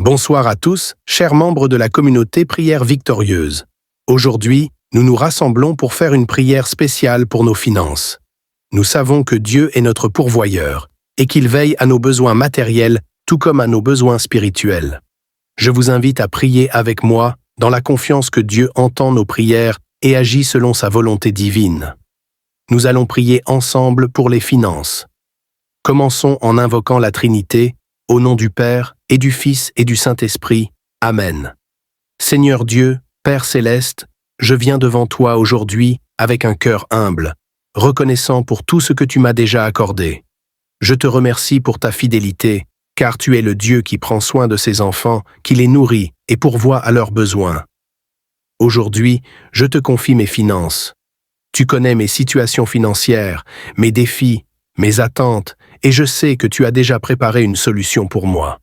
Bonsoir à tous, chers membres de la communauté Prière Victorieuse. Aujourd'hui, nous nous rassemblons pour faire une prière spéciale pour nos finances. Nous savons que Dieu est notre pourvoyeur et qu'il veille à nos besoins matériels tout comme à nos besoins spirituels. Je vous invite à prier avec moi dans la confiance que Dieu entend nos prières et agit selon sa volonté divine. Nous allons prier ensemble pour les finances. Commençons en invoquant la Trinité, au nom du Père, et du Fils et du Saint-Esprit. Amen. Seigneur Dieu, Père céleste, je viens devant toi aujourd'hui avec un cœur humble, reconnaissant pour tout ce que tu m'as déjà accordé. Je te remercie pour ta fidélité, car tu es le Dieu qui prend soin de ses enfants, qui les nourrit et pourvoit à leurs besoins. Aujourd'hui, je te confie mes finances. Tu connais mes situations financières, mes défis, mes attentes, et je sais que tu as déjà préparé une solution pour moi.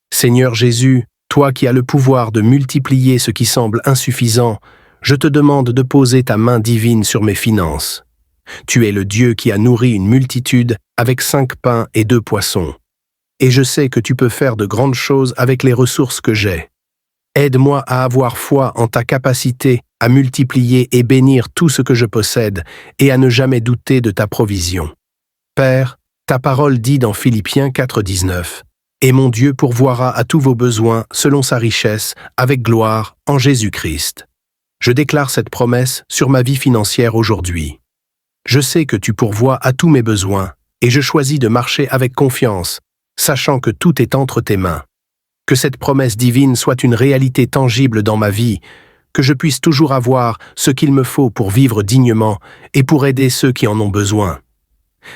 Seigneur Jésus, toi qui as le pouvoir de multiplier ce qui semble insuffisant, je te demande de poser ta main divine sur mes finances. Tu es le Dieu qui a nourri une multitude avec 5 pains et 2 poissons. Et je sais que tu peux faire de grandes choses avec les ressources que j'ai. Aide-moi à avoir foi en ta capacité à multiplier et bénir tout ce que je possède et à ne jamais douter de ta provision. Père, ta parole dit dans Philippiens 4,19 « Et mon Dieu pourvoira à tous vos besoins selon sa richesse, avec gloire, en Jésus-Christ. » Je déclare cette promesse sur ma vie financière aujourd'hui. Je sais que tu pourvois à tous mes besoins, et je choisis de marcher avec confiance, sachant que tout est entre tes mains. Que cette promesse divine soit une réalité tangible dans ma vie, que je puisse toujours avoir ce qu'il me faut pour vivre dignement et pour aider ceux qui en ont besoin.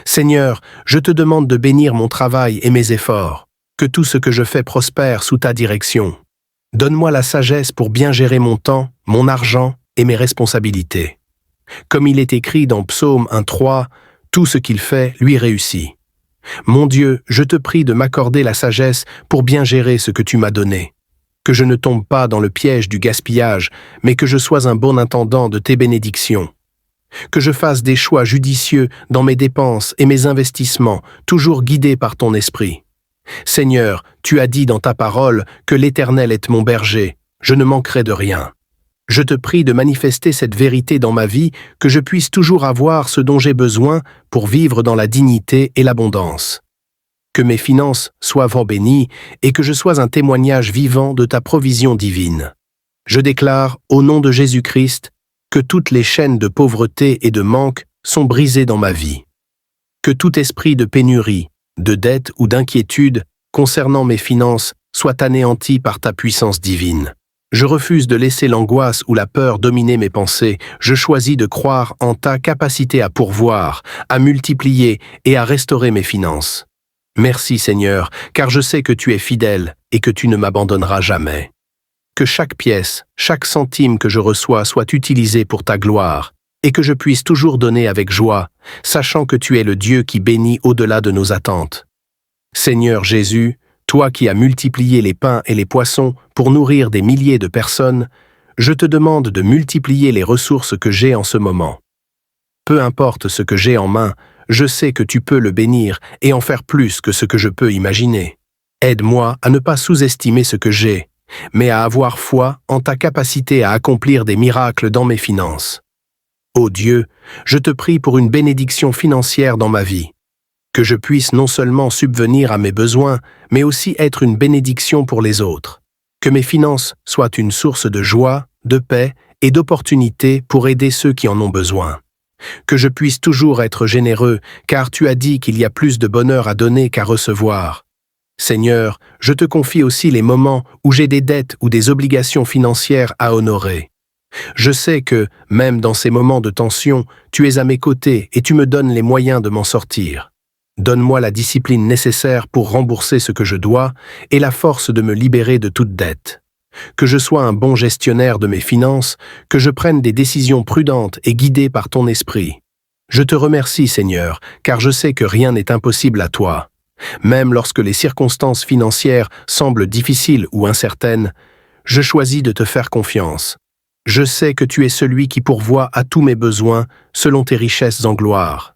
Seigneur, je te demande de bénir mon travail et mes efforts, que tout ce que je fais prospère sous ta direction. Donne-moi la sagesse pour bien gérer mon temps, mon argent et mes responsabilités. Comme il est écrit dans Psaume 1:3, tout ce qu'il fait lui réussit. Mon Dieu, je te prie de m'accorder la sagesse pour bien gérer ce que tu m'as donné. Que je ne tombe pas dans le piège du gaspillage, mais que je sois un bon intendant de tes bénédictions. Que je fasse des choix judicieux dans mes dépenses et mes investissements, toujours guidés par ton esprit. Seigneur, tu as dit dans ta parole que l'Éternel est mon berger, je ne manquerai de rien. Je te prie de manifester cette vérité dans ma vie, que je puisse toujours avoir ce dont j'ai besoin pour vivre dans la dignité et l'abondance. Que mes finances soient vraiment bénies et que je sois un témoignage vivant de ta provision divine. Je déclare, au nom de Jésus-Christ, que toutes les chaînes de pauvreté et de manque sont brisées dans ma vie. Que tout esprit de pénurie, de dette ou d'inquiétude concernant mes finances soit anéanti par ta puissance divine. Je refuse de laisser l'angoisse ou la peur dominer mes pensées. Je choisis de croire en ta capacité à pourvoir, à multiplier et à restaurer mes finances. Merci Seigneur, car je sais que tu es fidèle et que tu ne m'abandonneras jamais. Que chaque pièce, chaque centime que je reçois soit utilisé pour ta gloire, et que je puisse toujours donner avec joie, sachant que tu es le Dieu qui bénit au-delà de nos attentes. Seigneur Jésus, toi qui as multiplié les pains et les poissons pour nourrir des milliers de personnes, je te demande de multiplier les ressources que j'ai en ce moment. Peu importe ce que j'ai en main, je sais que tu peux le bénir et en faire plus que ce que je peux imaginer. Aide-moi à ne pas sous-estimer ce que j'ai, mais à avoir foi en ta capacité à accomplir des miracles dans mes finances. Ô Dieu, je te prie pour une bénédiction financière dans ma vie, que je puisse non seulement subvenir à mes besoins, mais aussi être une bénédiction pour les autres. Que mes finances soient une source de joie, de paix et d'opportunités pour aider ceux qui en ont besoin. Que je puisse toujours être généreux, car tu as dit qu'il y a plus de bonheur à donner qu'à recevoir. Seigneur, je te confie aussi les moments où j'ai des dettes ou des obligations financières à honorer. Je sais que, même dans ces moments de tension, tu es à mes côtés et tu me donnes les moyens de m'en sortir. Donne-moi la discipline nécessaire pour rembourser ce que je dois et la force de me libérer de toute dette. Que je sois un bon gestionnaire de mes finances, que je prenne des décisions prudentes et guidées par ton esprit. Je te remercie, Seigneur, car je sais que rien n'est impossible à toi. Même lorsque les circonstances financières semblent difficiles ou incertaines, je choisis de te faire confiance. Je sais que tu es celui qui pourvoit à tous mes besoins selon tes richesses en gloire.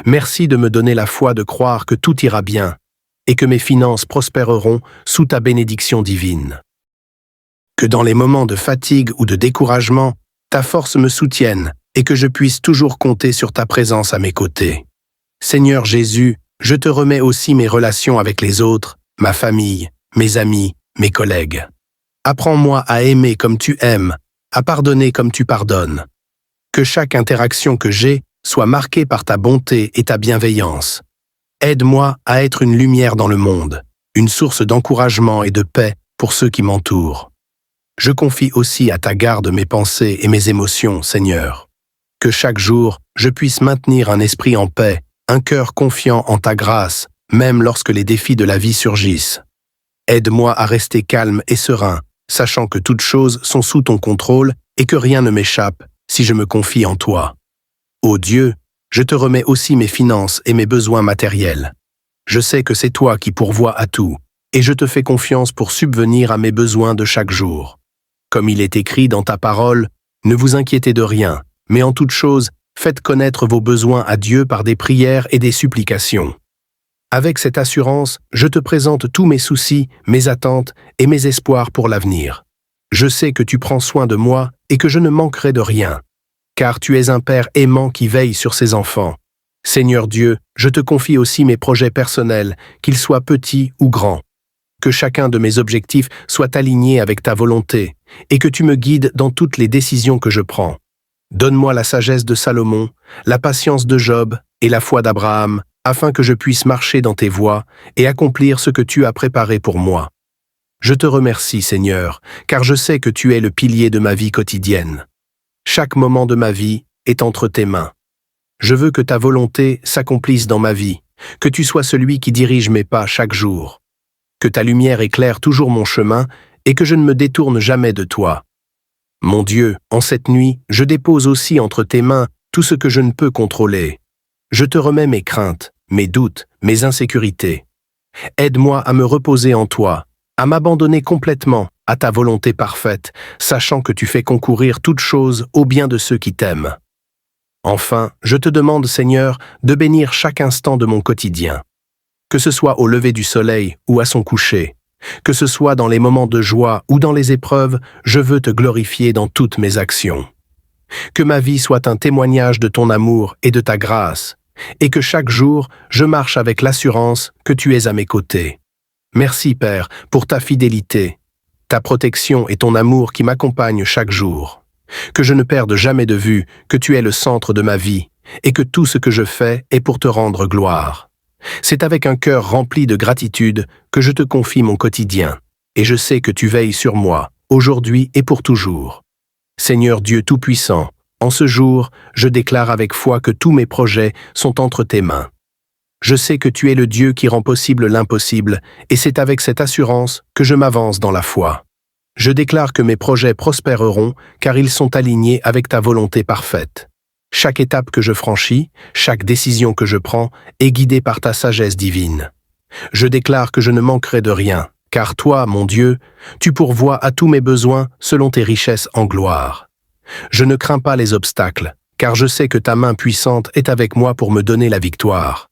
Merci de me donner la foi de croire que tout ira bien et que mes finances prospéreront sous ta bénédiction divine. Que dans les moments de fatigue ou de découragement, ta force me soutienne et que je puisse toujours compter sur ta présence à mes côtés. Seigneur Jésus, je te remets aussi mes relations avec les autres, ma famille, mes amis, mes collègues. Apprends-moi à aimer comme tu aimes, à pardonner comme tu pardonnes. Que chaque interaction que j'ai soit marquée par ta bonté et ta bienveillance. Aide-moi à être une lumière dans le monde, une source d'encouragement et de paix pour ceux qui m'entourent. Je confie aussi à ta garde mes pensées et mes émotions, Seigneur. Que chaque jour, je puisse maintenir un esprit en paix, un cœur confiant en ta grâce, même lorsque les défis de la vie surgissent. Aide-moi à rester calme et serein, sachant que toutes choses sont sous ton contrôle et que rien ne m'échappe si je me confie en toi. Ô Dieu, je te remets aussi mes finances et mes besoins matériels. Je sais que c'est toi qui pourvois à tout, et je te fais confiance pour subvenir à mes besoins de chaque jour. Comme il est écrit dans ta parole, ne vous inquiétez de rien, mais en toute chose, faites connaître vos besoins à Dieu par des prières et des supplications. Avec cette assurance, je te présente tous mes soucis, mes attentes et mes espoirs pour l'avenir. Je sais que tu prends soin de moi et que je ne manquerai de rien, car tu es un Père aimant qui veille sur ses enfants. Seigneur Dieu, je te confie aussi mes projets personnels, qu'ils soient petits ou grands. Que chacun de mes objectifs soit aligné avec ta volonté et que tu me guides dans toutes les décisions que je prends. Donne-moi la sagesse de Salomon, la patience de Job et la foi d'Abraham, afin que je puisse marcher dans tes voies et accomplir ce que tu as préparé pour moi. Je te remercie, Seigneur, car je sais que tu es le pilier de ma vie quotidienne. Chaque moment de ma vie est entre tes mains. Je veux que ta volonté s'accomplisse dans ma vie, que tu sois celui qui dirige mes pas chaque jour. Que ta lumière éclaire toujours mon chemin et que je ne me détourne jamais de toi. Mon Dieu, en cette nuit, je dépose aussi entre tes mains tout ce que je ne peux contrôler. Je te remets mes craintes, mes doutes, mes insécurités. Aide-moi à me reposer en toi, à m'abandonner complètement à ta volonté parfaite, sachant que tu fais concourir toutes choses au bien de ceux qui t'aiment. Enfin, je te demande, Seigneur, de bénir chaque instant de mon quotidien. Que ce soit au lever du soleil ou à son coucher, que ce soit dans les moments de joie ou dans les épreuves, je veux te glorifier dans toutes mes actions. Que ma vie soit un témoignage de ton amour et de ta grâce, et que chaque jour, je marche avec l'assurance que tu es à mes côtés. Merci, Père, pour ta fidélité, ta protection et ton amour qui m'accompagnent chaque jour. Que je ne perde jamais de vue que tu es le centre de ma vie, et que tout ce que je fais est pour te rendre gloire. C'est avec un cœur rempli de gratitude que je te confie mon quotidien, et je sais que tu veilles sur moi, aujourd'hui et pour toujours. Seigneur Dieu Tout-Puissant, en ce jour, je déclare avec foi que tous mes projets sont entre tes mains. Je sais que tu es le Dieu qui rend possible l'impossible, et c'est avec cette assurance que je m'avance dans la foi. Je déclare que mes projets prospéreront, car ils sont alignés avec ta volonté parfaite. Chaque étape que je franchis, chaque décision que je prends, est guidée par ta sagesse divine. Je déclare que je ne manquerai de rien, car toi, mon Dieu, tu pourvois à tous mes besoins selon tes richesses en gloire. Je ne crains pas les obstacles, car je sais que ta main puissante est avec moi pour me donner la victoire.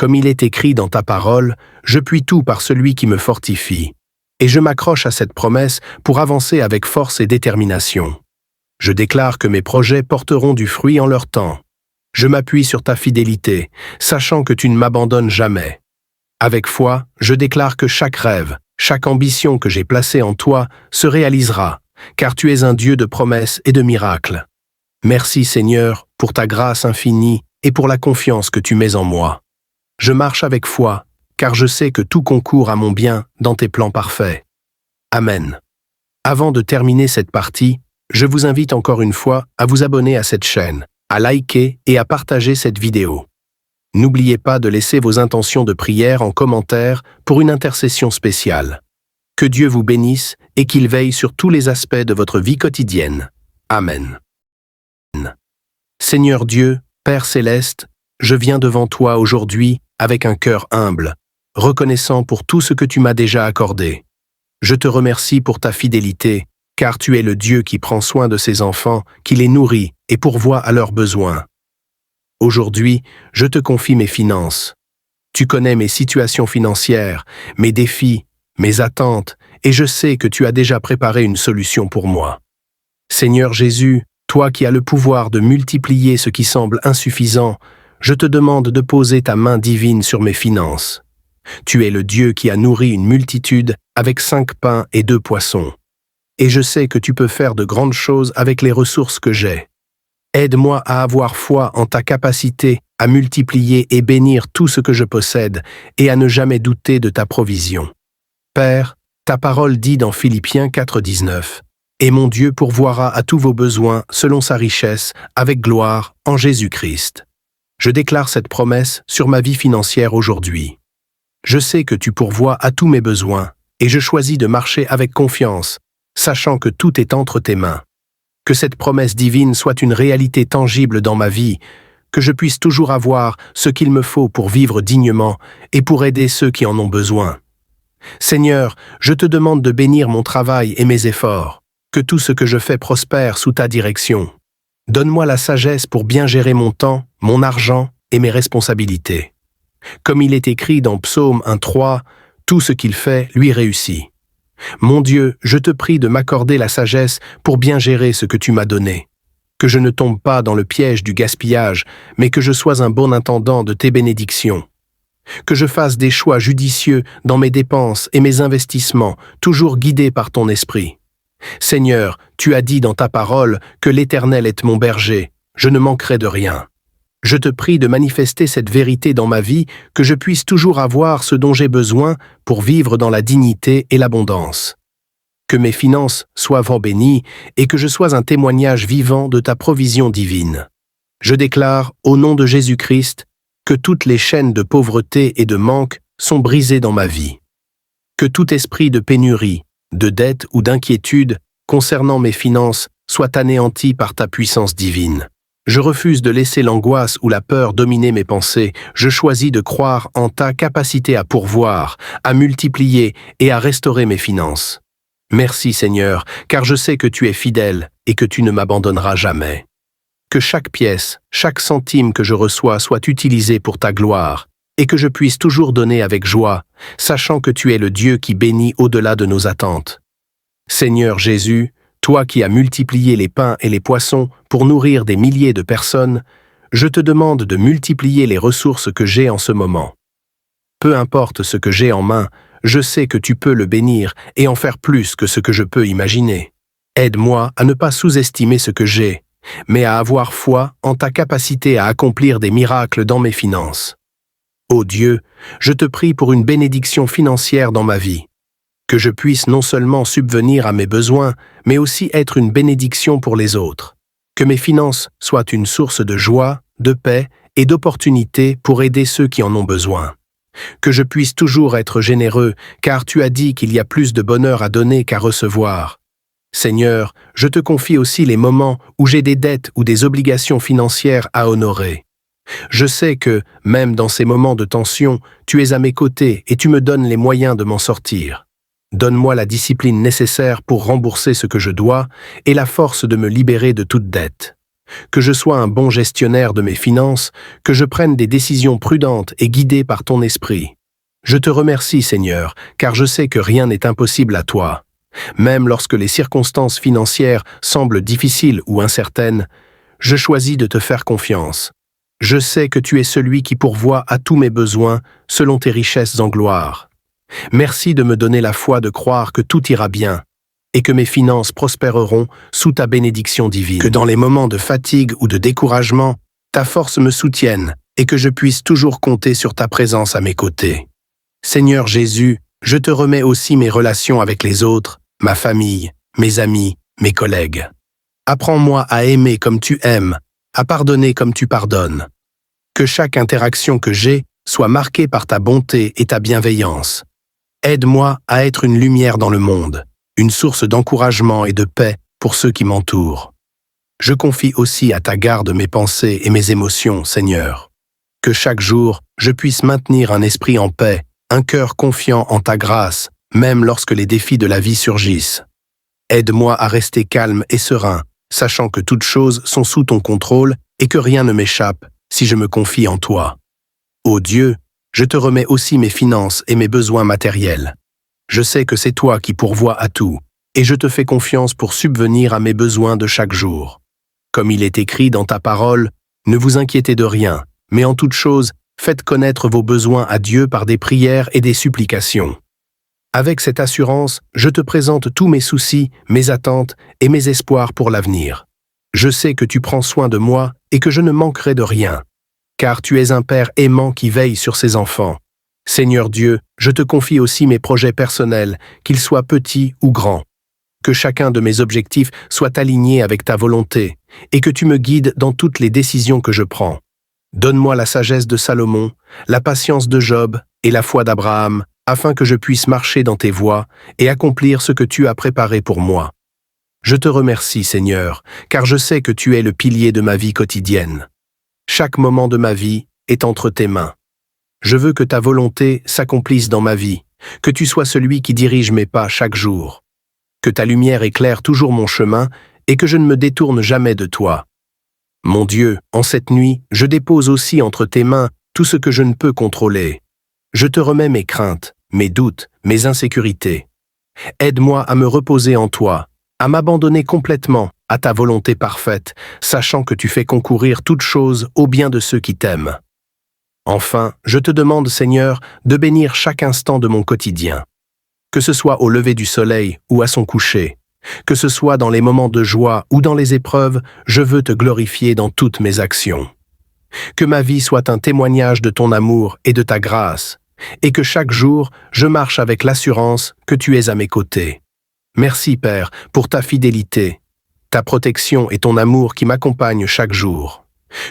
Comme il est écrit dans ta parole, je puis tout par celui qui me fortifie. Et je m'accroche à cette promesse pour avancer avec force et détermination. Je déclare que mes projets porteront du fruit en leur temps. Je m'appuie sur ta fidélité, sachant que tu ne m'abandonnes jamais. Avec foi, je déclare que chaque rêve, chaque ambition que j'ai placée en toi se réalisera, car tu es un Dieu de promesses et de miracles. Merci Seigneur pour ta grâce infinie et pour la confiance que tu mets en moi. Je marche avec foi, car je sais que tout concourt à mon bien dans tes plans parfaits. Amen. Avant de terminer cette partie, je vous invite encore une fois à vous abonner à cette chaîne, à liker et à partager cette vidéo. N'oubliez pas de laisser vos intentions de prière en commentaire pour une intercession spéciale. Que Dieu vous bénisse et qu'il veille sur tous les aspects de votre vie quotidienne. Amen. Seigneur Dieu, Père céleste, je viens devant toi aujourd'hui avec un cœur humble, reconnaissant pour tout ce que tu m'as déjà accordé. Je te remercie pour ta fidélité, car tu es le Dieu qui prend soin de ses enfants, qui les nourrit et pourvoit à leurs besoins. Aujourd'hui, je te confie mes finances. Tu connais mes situations financières, mes défis, mes attentes, et je sais que tu as déjà préparé une solution pour moi. Seigneur Jésus, toi qui as le pouvoir de multiplier ce qui semble insuffisant, je te demande de poser ta main divine sur mes finances. Tu es le Dieu qui a nourri une multitude avec 5 pains et 2 poissons. Et je sais que tu peux faire de grandes choses avec les ressources que j'ai. Aide-moi à avoir foi en ta capacité à multiplier et bénir tout ce que je possède et à ne jamais douter de ta provision. Père, ta parole dit dans Philippiens 4,19 « Et mon Dieu pourvoira à tous vos besoins selon sa richesse, avec gloire, en Jésus-Christ. » Je déclare cette promesse sur ma vie financière aujourd'hui. Je sais que tu pourvois à tous mes besoins et je choisis de marcher avec confiance, sachant que tout est entre tes mains. Que cette promesse divine soit une réalité tangible dans ma vie, que je puisse toujours avoir ce qu'il me faut pour vivre dignement et pour aider ceux qui en ont besoin. Seigneur, je te demande de bénir mon travail et mes efforts, que tout ce que je fais prospère sous ta direction. Donne-moi la sagesse pour bien gérer mon temps, mon argent et mes responsabilités. Comme il est écrit dans Psaume 1:3, tout ce qu'il fait lui réussit. Mon Dieu, je te prie de m'accorder la sagesse pour bien gérer ce que tu m'as donné. Que je ne tombe pas dans le piège du gaspillage, mais que je sois un bon intendant de tes bénédictions. Que je fasse des choix judicieux dans mes dépenses et mes investissements, toujours guidés par ton esprit. Seigneur, tu as dit dans ta parole que l'Éternel est mon berger, je ne manquerai de rien. Je te prie de manifester cette vérité dans ma vie, que je puisse toujours avoir ce dont j'ai besoin pour vivre dans la dignité et l'abondance. Que mes finances soient bénies et que je sois un témoignage vivant de ta provision divine. Je déclare, au nom de Jésus-Christ, que toutes les chaînes de pauvreté et de manque sont brisées dans ma vie. Que tout esprit de pénurie, de dette ou d'inquiétude concernant mes finances soit anéanti par ta puissance divine. Je refuse de laisser l'angoisse ou la peur dominer mes pensées. Je choisis de croire en ta capacité à pourvoir, à multiplier et à restaurer mes finances. Merci Seigneur, car je sais que tu es fidèle et que tu ne m'abandonneras jamais. Que chaque pièce, chaque centime que je reçois soit utilisé pour ta gloire, et que je puisse toujours donner avec joie, sachant que tu es le Dieu qui bénit au-delà de nos attentes. Seigneur Jésus, toi qui as multiplié les pains et les poissons pour nourrir des milliers de personnes, je te demande de multiplier les ressources que j'ai en ce moment. Peu importe ce que j'ai en main, je sais que tu peux le bénir et en faire plus que ce que je peux imaginer. Aide-moi à ne pas sous-estimer ce que j'ai, mais à avoir foi en ta capacité à accomplir des miracles dans mes finances. Ô Dieu, je te prie pour une bénédiction financière dans ma vie. Que je puisse non seulement subvenir à mes besoins, mais aussi être une bénédiction pour les autres. Que mes finances soient une source de joie, de paix et d'opportunités pour aider ceux qui en ont besoin. Que je puisse toujours être généreux, car tu as dit qu'il y a plus de bonheur à donner qu'à recevoir. Seigneur, je te confie aussi les moments où j'ai des dettes ou des obligations financières à honorer. Je sais que, même dans ces moments de tension, tu es à mes côtés et tu me donnes les moyens de m'en sortir. Donne-moi la discipline nécessaire pour rembourser ce que je dois et la force de me libérer de toute dette. Que je sois un bon gestionnaire de mes finances, que je prenne des décisions prudentes et guidées par ton esprit. Je te remercie, Seigneur, car je sais que rien n'est impossible à toi. Même lorsque les circonstances financières semblent difficiles ou incertaines, je choisis de te faire confiance. Je sais que tu es celui qui pourvoit à tous mes besoins selon tes richesses en gloire. Merci de me donner la foi de croire que tout ira bien et que mes finances prospéreront sous ta bénédiction divine. Que dans les moments de fatigue ou de découragement, ta force me soutienne et que je puisse toujours compter sur ta présence à mes côtés. Seigneur Jésus, je te remets aussi mes relations avec les autres, ma famille, mes amis, mes collègues. Apprends-moi à aimer comme tu aimes, à pardonner comme tu pardonnes. Que chaque interaction que j'ai soit marquée par ta bonté et ta bienveillance. Aide-moi à être une lumière dans le monde, une source d'encouragement et de paix pour ceux qui m'entourent. Je confie aussi à ta garde mes pensées et mes émotions, Seigneur. Que chaque jour, je puisse maintenir un esprit en paix, un cœur confiant en ta grâce, même lorsque les défis de la vie surgissent. Aide-moi à rester calme et serein, sachant que toutes choses sont sous ton contrôle et que rien ne m'échappe si je me confie en toi. Ô Dieu, Je te remets aussi mes finances et mes besoins matériels. Je sais que c'est toi qui pourvois à tout, et je te fais confiance pour subvenir à mes besoins de chaque jour. Comme il est écrit dans ta parole, ne vous inquiétez de rien, mais en toute chose, faites connaître vos besoins à Dieu par des prières et des supplications. Avec cette assurance, je te présente tous mes soucis, mes attentes et mes espoirs pour l'avenir. Je sais que tu prends soin de moi et que je ne manquerai de rien, car tu es un Père aimant qui veille sur ses enfants. Seigneur Dieu, je te confie aussi mes projets personnels, qu'ils soient petits ou grands. Que chacun de mes objectifs soit aligné avec ta volonté, et que tu me guides dans toutes les décisions que je prends. Donne-moi la sagesse de Salomon, la patience de Job et la foi d'Abraham, afin que je puisse marcher dans tes voies et accomplir ce que tu as préparé pour moi. Je te remercie, Seigneur, car je sais que tu es le pilier de ma vie quotidienne. Chaque moment de ma vie est entre tes mains. Je veux que ta volonté s'accomplisse dans ma vie, que tu sois celui qui dirige mes pas chaque jour. Que ta lumière éclaire toujours mon chemin et que je ne me détourne jamais de toi. Mon Dieu, en cette nuit, je dépose aussi entre tes mains tout ce que je ne peux contrôler. Je te remets mes craintes, mes doutes, mes insécurités. Aide-moi à me reposer en toi, à m'abandonner complètement à ta volonté parfaite, sachant que tu fais concourir toutes choses au bien de ceux qui t'aiment. Enfin, je te demande, Seigneur, de bénir chaque instant de mon quotidien. Que ce soit au lever du soleil ou à son coucher, que ce soit dans les moments de joie ou dans les épreuves, je veux te glorifier dans toutes mes actions. Que ma vie soit un témoignage de ton amour et de ta grâce, et que chaque jour, je marche avec l'assurance que tu es à mes côtés. Merci, Père, pour ta fidélité, ta protection et ton amour qui m'accompagnent chaque jour.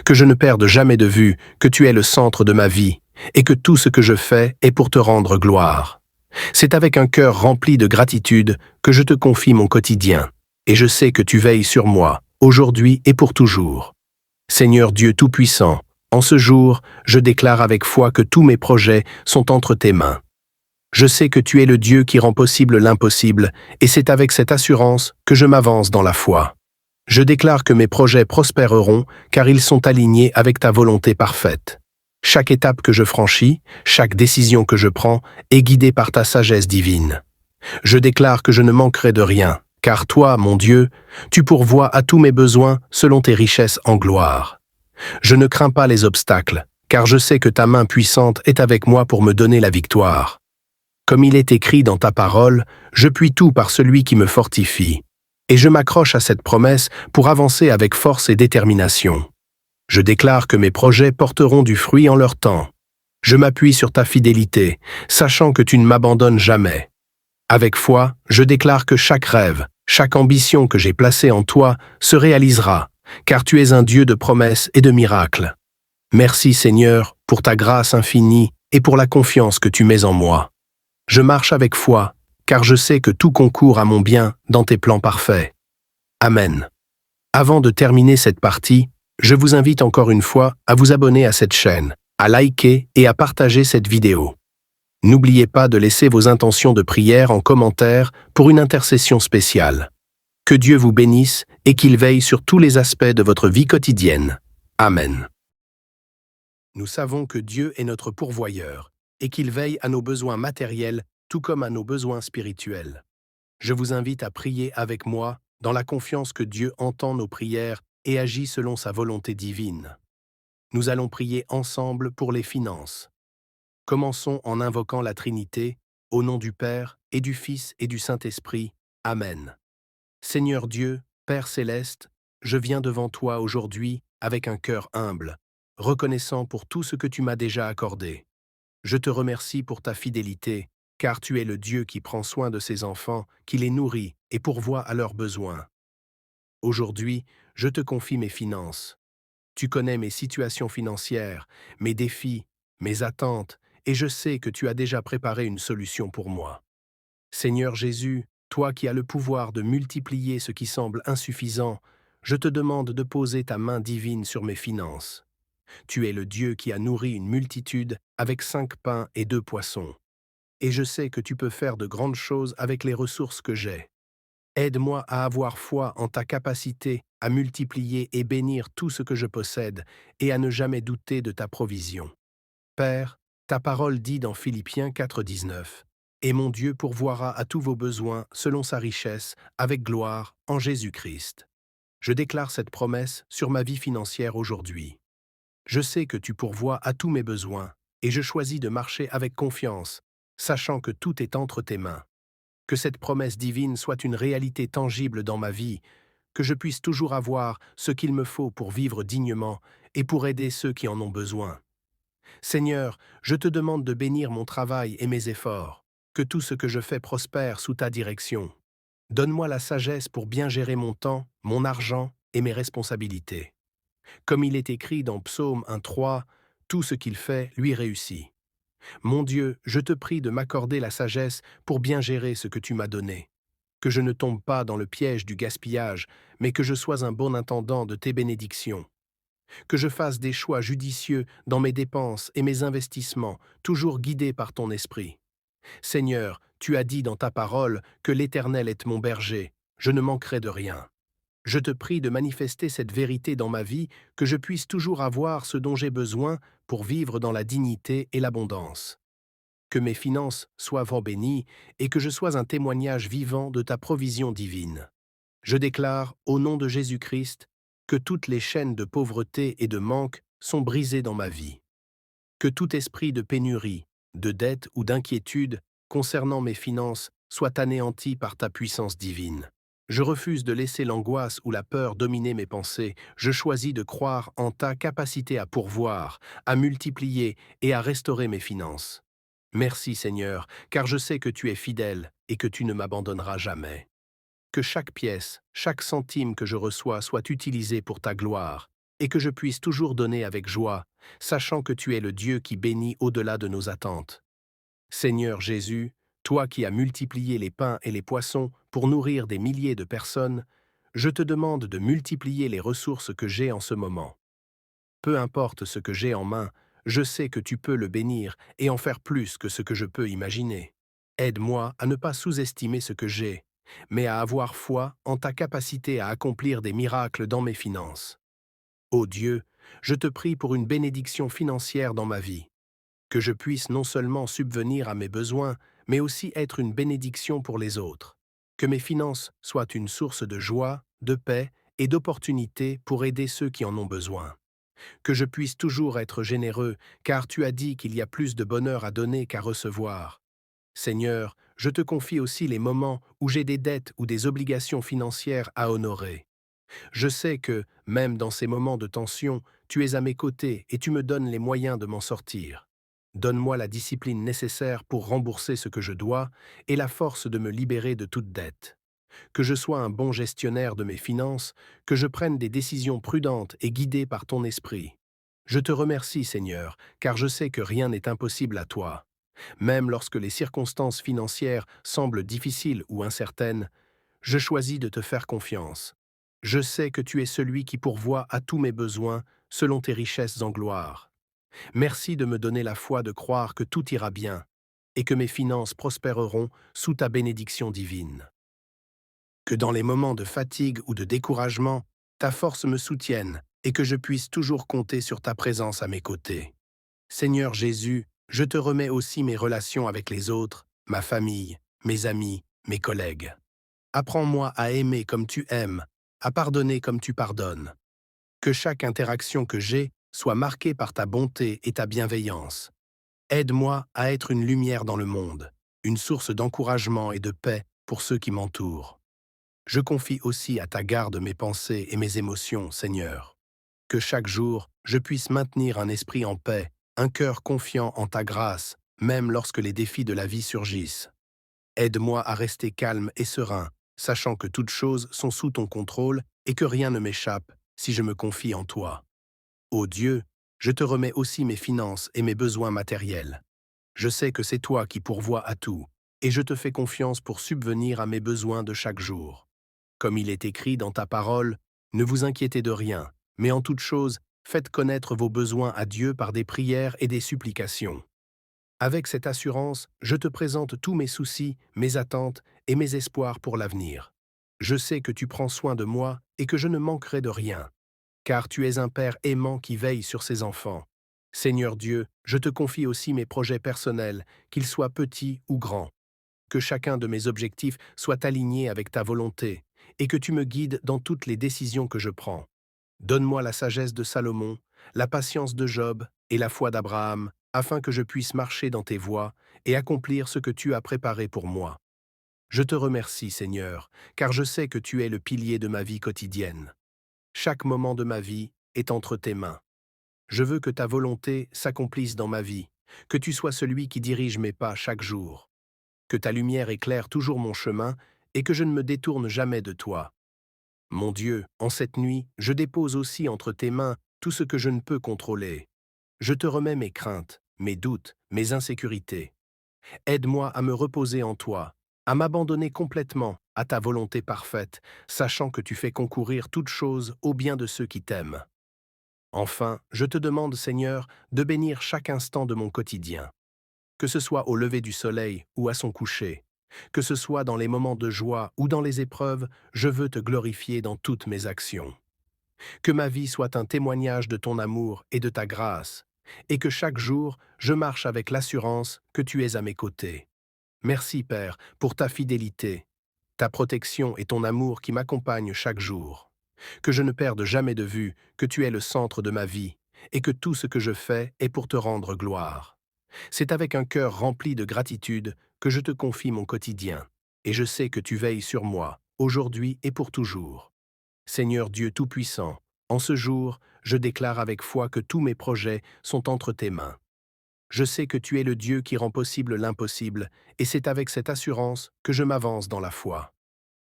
Que je ne perde jamais de vue que tu es le centre de ma vie, et que tout ce que je fais est pour te rendre gloire. C'est avec un cœur rempli de gratitude que je te confie mon quotidien, et je sais que tu veilles sur moi, aujourd'hui et pour toujours. Seigneur Dieu Tout-Puissant, en ce jour, je déclare avec foi que tous mes projets sont entre tes mains. Je sais que tu es le Dieu qui rend possible l'impossible, et c'est avec cette assurance que je m'avance dans la foi. Je déclare que mes projets prospéreront, car ils sont alignés avec ta volonté parfaite. Chaque étape que je franchis, chaque décision que je prends, est guidée par ta sagesse divine. Je déclare que je ne manquerai de rien, car toi, mon Dieu, tu pourvois à tous mes besoins selon tes richesses en gloire. Je ne crains pas les obstacles, car je sais que ta main puissante est avec moi pour me donner la victoire. Comme il est écrit dans ta parole, je puis tout par celui qui me fortifie. Et je m'accroche à cette promesse pour avancer avec force et détermination. Je déclare que mes projets porteront du fruit en leur temps. Je m'appuie sur ta fidélité, sachant que tu ne m'abandonnes jamais. Avec foi, je déclare que chaque rêve, chaque ambition que j'ai placée en toi se réalisera, car tu es un Dieu de promesses et de miracles. Merci Seigneur pour ta grâce infinie et pour la confiance que tu mets en moi. Je marche avec foi, car je sais que tout concourt à mon bien dans tes plans parfaits. Amen. Avant de terminer cette partie, je vous invite encore une fois à vous abonner à cette chaîne, à liker et à partager cette vidéo. N'oubliez pas de laisser vos intentions de prière en commentaire pour une intercession spéciale. Que Dieu vous bénisse et qu'il veille sur tous les aspects de votre vie quotidienne. Amen. Nous savons que Dieu est notre pourvoyeur et qu'il veille à nos besoins matériels tout comme à nos besoins spirituels. Je vous invite à prier avec moi dans la confiance que Dieu entend nos prières et agit selon sa volonté divine. Nous allons prier ensemble pour les finances. Commençons en invoquant la Trinité, au nom du Père, et du Fils et du Saint-Esprit. Amen. Seigneur Dieu, Père céleste, je viens devant toi aujourd'hui avec un cœur humble, reconnaissant pour tout ce que tu m'as déjà accordé. Je te remercie pour ta fidélité, car tu es le Dieu qui prend soin de ses enfants, qui les nourrit et pourvoit à leurs besoins. Aujourd'hui, je te confie mes finances. Tu connais mes situations financières, mes défis, mes attentes, et je sais que tu as déjà préparé une solution pour moi. Seigneur Jésus, toi qui as le pouvoir de multiplier ce qui semble insuffisant, je te demande de poser ta main divine sur mes finances. Tu es le Dieu qui a nourri une multitude avec 5 pains et 2 poissons. Et je sais que tu peux faire de grandes choses avec les ressources que j'ai. Aide-moi à avoir foi en ta capacité à multiplier et bénir tout ce que je possède et à ne jamais douter de ta provision. Père, Ta parole dit dans Philippiens 4,19 « Et mon Dieu pourvoira à tous vos besoins selon sa richesse, avec gloire, en Jésus-Christ. » Je déclare cette promesse sur ma vie financière aujourd'hui. Je sais que tu pourvois à tous mes besoins, et je choisis de marcher avec confiance, sachant que tout est entre tes mains. Que cette promesse divine soit une réalité tangible dans ma vie, que je puisse toujours avoir ce qu'il me faut pour vivre dignement et pour aider ceux qui en ont besoin. Seigneur, je te demande de bénir mon travail et mes efforts, que tout ce que je fais prospère sous ta direction. Donne-moi la sagesse pour bien gérer mon temps, mon argent et mes responsabilités. Comme il est écrit dans Psaume 1,3, tout ce qu'il fait lui réussit. Mon Dieu, je te prie de m'accorder la sagesse pour bien gérer ce que tu m'as donné. Que je ne tombe pas dans le piège du gaspillage, mais que je sois un bon intendant de tes bénédictions. Que je fasse des choix judicieux dans mes dépenses et mes investissements, toujours guidés par ton esprit. Seigneur, tu as dit dans ta parole que l'Éternel est mon berger, je ne manquerai de rien. Je te prie de manifester cette vérité dans ma vie, que je puisse toujours avoir ce dont j'ai besoin pour vivre dans la dignité et l'abondance. Que mes finances soient vraiment bénies et que je sois un témoignage vivant de ta provision divine. Je déclare, au nom de Jésus-Christ, que toutes les chaînes de pauvreté et de manque sont brisées dans ma vie. Que tout esprit de pénurie, de dette ou d'inquiétude concernant mes finances soit anéanti par ta puissance divine. Je refuse de laisser l'angoisse ou la peur dominer mes pensées. Je choisis de croire en ta capacité à pourvoir, à multiplier et à restaurer mes finances. Merci Seigneur, car je sais que tu es fidèle et que tu ne m'abandonneras jamais. Que chaque pièce, chaque centime que je reçois soit utilisé pour ta gloire, et que je puisse toujours donner avec joie, sachant que tu es le Dieu qui bénit au-delà de nos attentes. Seigneur Jésus, toi qui as multiplié les pains et les poissons pour nourrir des milliers de personnes, je te demande de multiplier les ressources que j'ai en ce moment. Peu importe ce que j'ai en main, je sais que tu peux le bénir et en faire plus que ce que je peux imaginer. Aide-moi à ne pas sous-estimer ce que j'ai, mais à avoir foi en ta capacité à accomplir des miracles dans mes finances. Ô Dieu, je te prie pour une bénédiction financière dans ma vie, que je puisse non seulement subvenir à mes besoins, mais aussi être une bénédiction pour les autres. Que mes finances soient une source de joie, de paix et d'opportunités pour aider ceux qui en ont besoin. Que je puisse toujours être généreux, car tu as dit qu'il y a plus de bonheur à donner qu'à recevoir. Seigneur, je te confie aussi les moments où j'ai des dettes ou des obligations financières à honorer. Je sais que, même dans ces moments de tension, tu es à mes côtés et tu me donnes les moyens de m'en sortir. Donne-moi la discipline nécessaire pour rembourser ce que je dois et la force de me libérer de toute dette. Que je sois un bon gestionnaire de mes finances, que je prenne des décisions prudentes et guidées par ton esprit. Je te remercie, Seigneur, car je sais que rien n'est impossible à toi. Même lorsque les circonstances financières semblent difficiles ou incertaines, je choisis de te faire confiance. Je sais que tu es celui qui pourvoit à tous mes besoins selon tes richesses en gloire. Merci de me donner la foi de croire que tout ira bien et que mes finances prospéreront sous ta bénédiction divine. Que dans les moments de fatigue ou de découragement, ta force me soutienne et que je puisse toujours compter sur ta présence à mes côtés. Seigneur Jésus, je te remets aussi mes relations avec les autres, ma famille, mes amis, mes collègues. Apprends-moi à aimer comme tu aimes, à pardonner comme tu pardonnes. Que chaque interaction que j'ai soit marquée par ta bonté et ta bienveillance. Aide-moi à être une lumière dans le monde, une source d'encouragement et de paix pour ceux qui m'entourent. Je confie aussi à ta garde mes pensées et mes émotions, Seigneur. Que chaque jour, je puisse maintenir un esprit en paix, un cœur confiant en ta grâce, même lorsque les défis de la vie surgissent. Aide-moi à rester calme et serein, sachant que toutes choses sont sous ton contrôle et que rien ne m'échappe si je me confie en toi. Ô Dieu, je te remets aussi mes finances et mes besoins matériels. Je sais que c'est toi qui pourvois à tout, et je te fais confiance pour subvenir à mes besoins de chaque jour. Comme il est écrit dans ta parole, ne vous inquiétez de rien, mais en toute chose, faites connaître vos besoins à Dieu par des prières et des supplications. Avec cette assurance, je te présente tous mes soucis, mes attentes et mes espoirs pour l'avenir. Je sais que tu prends soin de moi et que je ne manquerai de rien, car tu es un Père aimant qui veille sur ses enfants. Seigneur Dieu, je te confie aussi mes projets personnels, qu'ils soient petits ou grands. Que chacun de mes objectifs soit aligné avec ta volonté, et que tu me guides dans toutes les décisions que je prends. Donne-moi la sagesse de Salomon, la patience de Job et la foi d'Abraham, afin que je puisse marcher dans tes voies et accomplir ce que tu as préparé pour moi. Je te remercie, Seigneur, car je sais que tu es le pilier de ma vie quotidienne. Chaque moment de ma vie est entre tes mains. Je veux que ta volonté s'accomplisse dans ma vie, que tu sois celui qui dirige mes pas chaque jour, que ta lumière éclaire toujours mon chemin et que je ne me détourne jamais de toi. Mon Dieu, en cette nuit, je dépose aussi entre tes mains tout ce que je ne peux contrôler. Je te remets mes craintes, mes doutes, mes insécurités. Aide-moi à me reposer en toi, à m'abandonner complètement à ta volonté parfaite, sachant que tu fais concourir toutes choses au bien de ceux qui t'aiment. Enfin, je te demande, Seigneur, de bénir chaque instant de mon quotidien. Que ce soit au lever du soleil ou à son coucher, que ce soit dans les moments de joie ou dans les épreuves, je veux te glorifier dans toutes mes actions. Que ma vie soit un témoignage de ton amour et de ta grâce, et que chaque jour, je marche avec l'assurance que tu es à mes côtés. Merci, Père, pour ta fidélité, ta protection et ton amour qui m'accompagnent chaque jour. Que je ne perde jamais de vue que tu es le centre de ma vie, et que tout ce que je fais est pour te rendre gloire. C'est avec un cœur rempli de gratitude que je te confie mon quotidien, et je sais que tu veilles sur moi, aujourd'hui et pour toujours. Seigneur Dieu Tout-Puissant, en ce jour, je déclare avec foi que tous mes projets sont entre tes mains. Je sais que tu es le Dieu qui rend possible l'impossible, et c'est avec cette assurance que je m'avance dans la foi.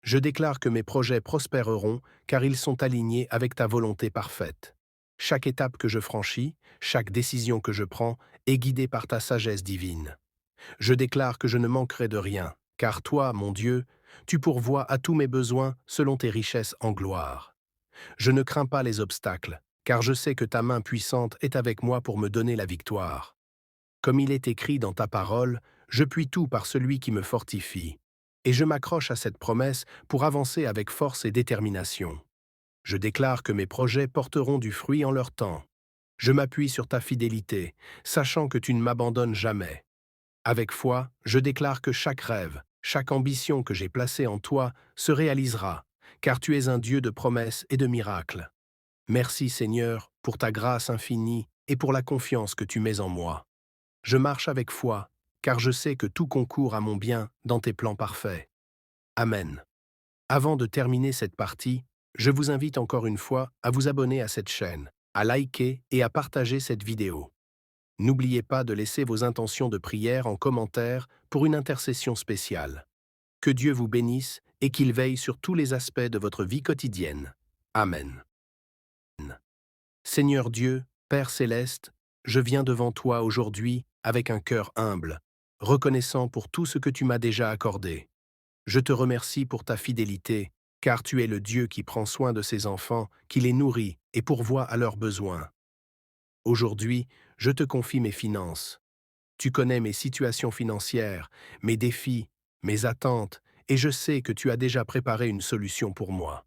Je déclare que mes projets prospéreront, car ils sont alignés avec ta volonté parfaite. Chaque étape que je franchis, chaque décision que je prends, est guidée par ta sagesse divine. Je déclare que je ne manquerai de rien, car toi, mon Dieu, tu pourvois à tous mes besoins selon tes richesses en gloire. Je ne crains pas les obstacles, car je sais que ta main puissante est avec moi pour me donner la victoire. Comme il est écrit dans ta parole, je puis tout par celui qui me fortifie. Et je m'accroche à cette promesse pour avancer avec force et détermination. Je déclare que mes projets porteront du fruit en leur temps. Je m'appuie sur ta fidélité, sachant que tu ne m'abandonnes jamais. Avec foi, je déclare que chaque rêve, chaque ambition que j'ai placée en toi se réalisera, car tu es un Dieu de promesses et de miracles. Merci Seigneur pour ta grâce infinie et pour la confiance que tu mets en moi. Je marche avec foi, car je sais que tout concourt à mon bien dans tes plans parfaits. Amen. Avant de terminer cette partie, je vous invite encore une fois à vous abonner à cette chaîne, à liker et à partager cette vidéo. N'oubliez pas de laisser vos intentions de prière en commentaire pour une intercession spéciale. Que Dieu vous bénisse et qu'il veille sur tous les aspects de votre vie quotidienne. Amen. Seigneur Dieu, Père céleste, je viens devant toi aujourd'hui avec un cœur humble, reconnaissant pour tout ce que tu m'as déjà accordé. Je te remercie pour ta fidélité, car tu es le Dieu qui prend soin de ses enfants, qui les nourrit et pourvoit à leurs besoins. Aujourd'hui, je te confie mes finances. Tu connais mes situations financières, mes défis, mes attentes, et je sais que tu as déjà préparé une solution pour moi.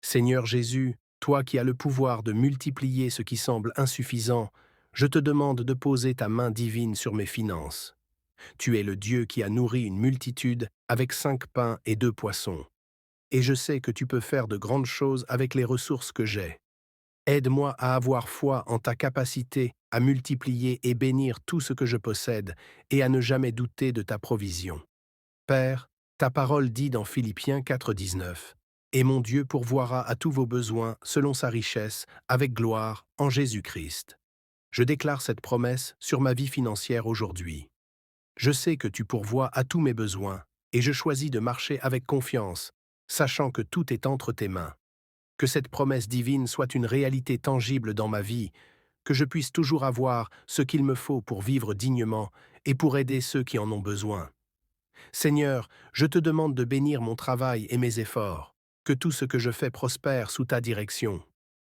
Seigneur Jésus, toi qui as le pouvoir de multiplier ce qui semble insuffisant, je te demande de poser ta main divine sur mes finances. Tu es le Dieu qui a nourri une multitude avec 5 pains et 2 poissons. Et je sais que tu peux faire de grandes choses avec les ressources que j'ai. Aide-moi à avoir foi en ta capacité à multiplier et bénir tout ce que je possède et à ne jamais douter de ta provision. Père, ta parole dit dans Philippiens 4,19 « Et mon Dieu pourvoira à tous vos besoins selon sa richesse, avec gloire, en Jésus-Christ. » Je déclare cette promesse sur ma vie financière aujourd'hui. Je sais que tu pourvois à tous mes besoins, et je choisis de marcher avec confiance, sachant que tout est entre tes mains. Que cette promesse divine soit une réalité tangible dans ma vie, que je puisse toujours avoir ce qu'il me faut pour vivre dignement et pour aider ceux qui en ont besoin. Seigneur, je te demande de bénir mon travail et mes efforts, que tout ce que je fais prospère sous ta direction.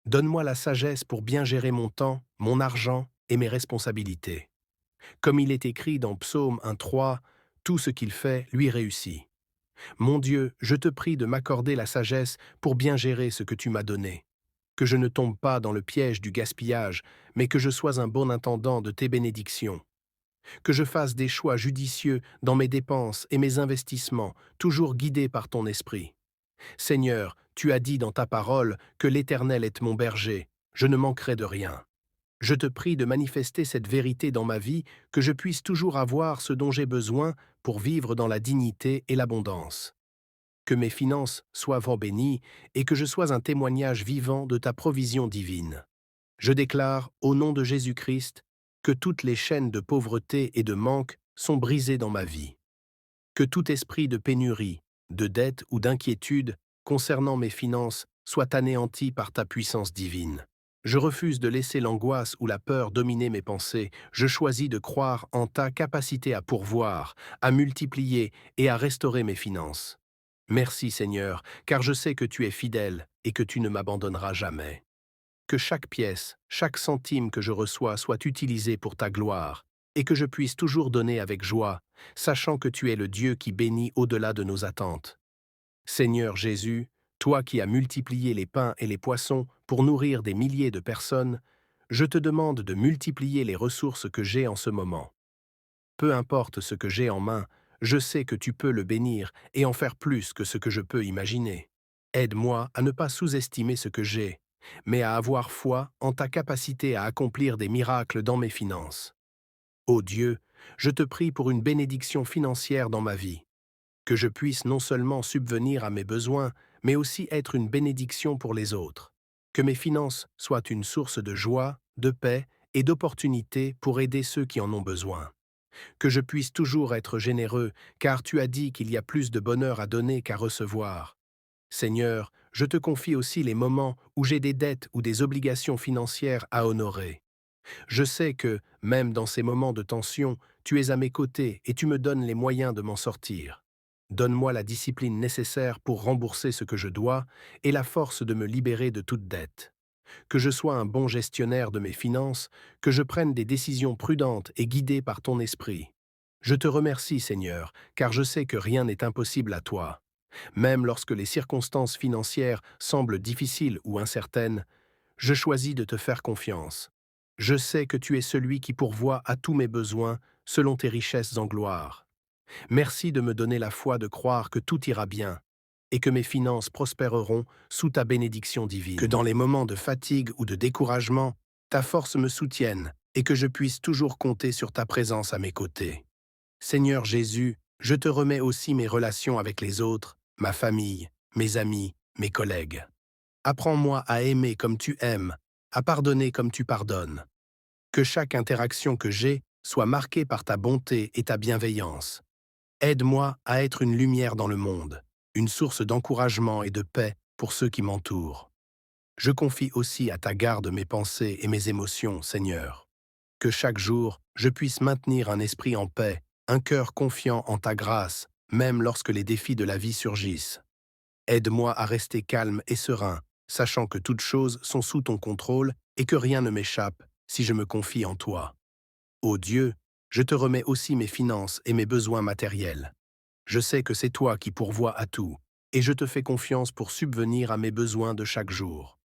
Donne-moi la sagesse pour bien gérer mon temps, mon argent et mes responsabilités. Comme il est écrit dans Psaume 1,3, tout ce qu'il fait lui réussit. Mon Dieu, je te prie de m'accorder la sagesse pour bien gérer ce que tu m'as donné. que je ne tombe pas dans le piège du gaspillage, mais que je sois un bon intendant de tes bénédictions. Que je fasse des choix judicieux dans mes dépenses et mes investissements, toujours guidés par ton esprit. Seigneur, tu as dit dans ta parole que l'Éternel est mon berger, je ne manquerai de rien. Je te prie de manifester cette vérité dans ma vie, que je puisse toujours avoir ce dont j'ai besoin pour vivre dans la dignité et l'abondance. Que mes finances soient fort bénies et que je sois un témoignage vivant de ta provision divine. Je déclare, au nom de Jésus-Christ, que toutes les chaînes de pauvreté et de manque sont brisées dans ma vie. Que tout esprit de pénurie, de dette ou d'inquiétude concernant mes finances soit anéanti par ta puissance divine. Je refuse de laisser l'angoisse ou la peur dominer mes pensées. Je choisis de croire en ta capacité à pourvoir, à multiplier et à restaurer mes finances. Merci Seigneur, car je sais que tu es fidèle et que tu ne m'abandonneras jamais. Que chaque pièce, chaque centime que je reçois soit utilisé pour ta gloire, et que je puisse toujours donner avec joie, sachant que tu es le Dieu qui bénit au-delà de nos attentes. Seigneur Jésus, toi qui as multiplié les pains et les poissons pour nourrir des milliers de personnes, je te demande de multiplier les ressources que j'ai en ce moment. Peu importe ce que j'ai en main, je sais que tu peux le bénir et en faire plus que ce que je peux imaginer. Aide-moi à ne pas sous-estimer ce que j'ai, mais à avoir foi en ta capacité à accomplir des miracles dans mes finances. Ô Dieu, je te prie pour une bénédiction financière dans ma vie, que je puisse non seulement subvenir à mes besoins, mais aussi être une bénédiction pour les autres. Que mes finances soient une source de joie, de paix et d'opportunités pour aider ceux qui en ont besoin. Que je puisse toujours être généreux, car tu as dit qu'il y a plus de bonheur à donner qu'à recevoir. Seigneur, je te confie aussi les moments où j'ai des dettes ou des obligations financières à honorer. Je sais que, même dans ces moments de tension, tu es à mes côtés et tu me donnes les moyens de m'en sortir. Donne-moi la discipline nécessaire pour rembourser ce que je dois et la force de me libérer de toute dette. Que je sois un bon gestionnaire de mes finances, que je prenne des décisions prudentes et guidées par ton esprit. Je te remercie, Seigneur, car je sais que rien n'est impossible à toi. Même lorsque les circonstances financières semblent difficiles ou incertaines, je choisis de te faire confiance. Je sais que tu es celui qui pourvoit à tous mes besoins selon tes richesses en gloire. Merci de me donner la foi de croire que tout ira bien et que mes finances prospéreront sous ta bénédiction divine. Que dans les moments de fatigue ou de découragement, ta force me soutienne et que je puisse toujours compter sur ta présence à mes côtés. Seigneur Jésus, je te remets aussi mes relations avec les autres, ma famille, mes amis, mes collègues. Apprends-moi à aimer comme tu aimes, à pardonner comme tu pardonnes. Que chaque interaction que j'ai soit marquée par ta bonté et ta bienveillance. Aide-moi à être une lumière dans le monde, une source d'encouragement et de paix pour ceux qui m'entourent. Je confie aussi à ta garde mes pensées et mes émotions, Seigneur. Que chaque jour, je puisse maintenir un esprit en paix, un cœur confiant en ta grâce, même lorsque les défis de la vie surgissent. Aide-moi à rester calme et serein, sachant que toutes choses sont sous ton contrôle et que rien ne m'échappe si je me confie en toi. Ô Dieu, je te remets aussi mes finances et mes besoins matériels. Je sais que c'est toi qui pourvois à tout, et je te fais confiance pour subvenir à mes besoins de chaque jour.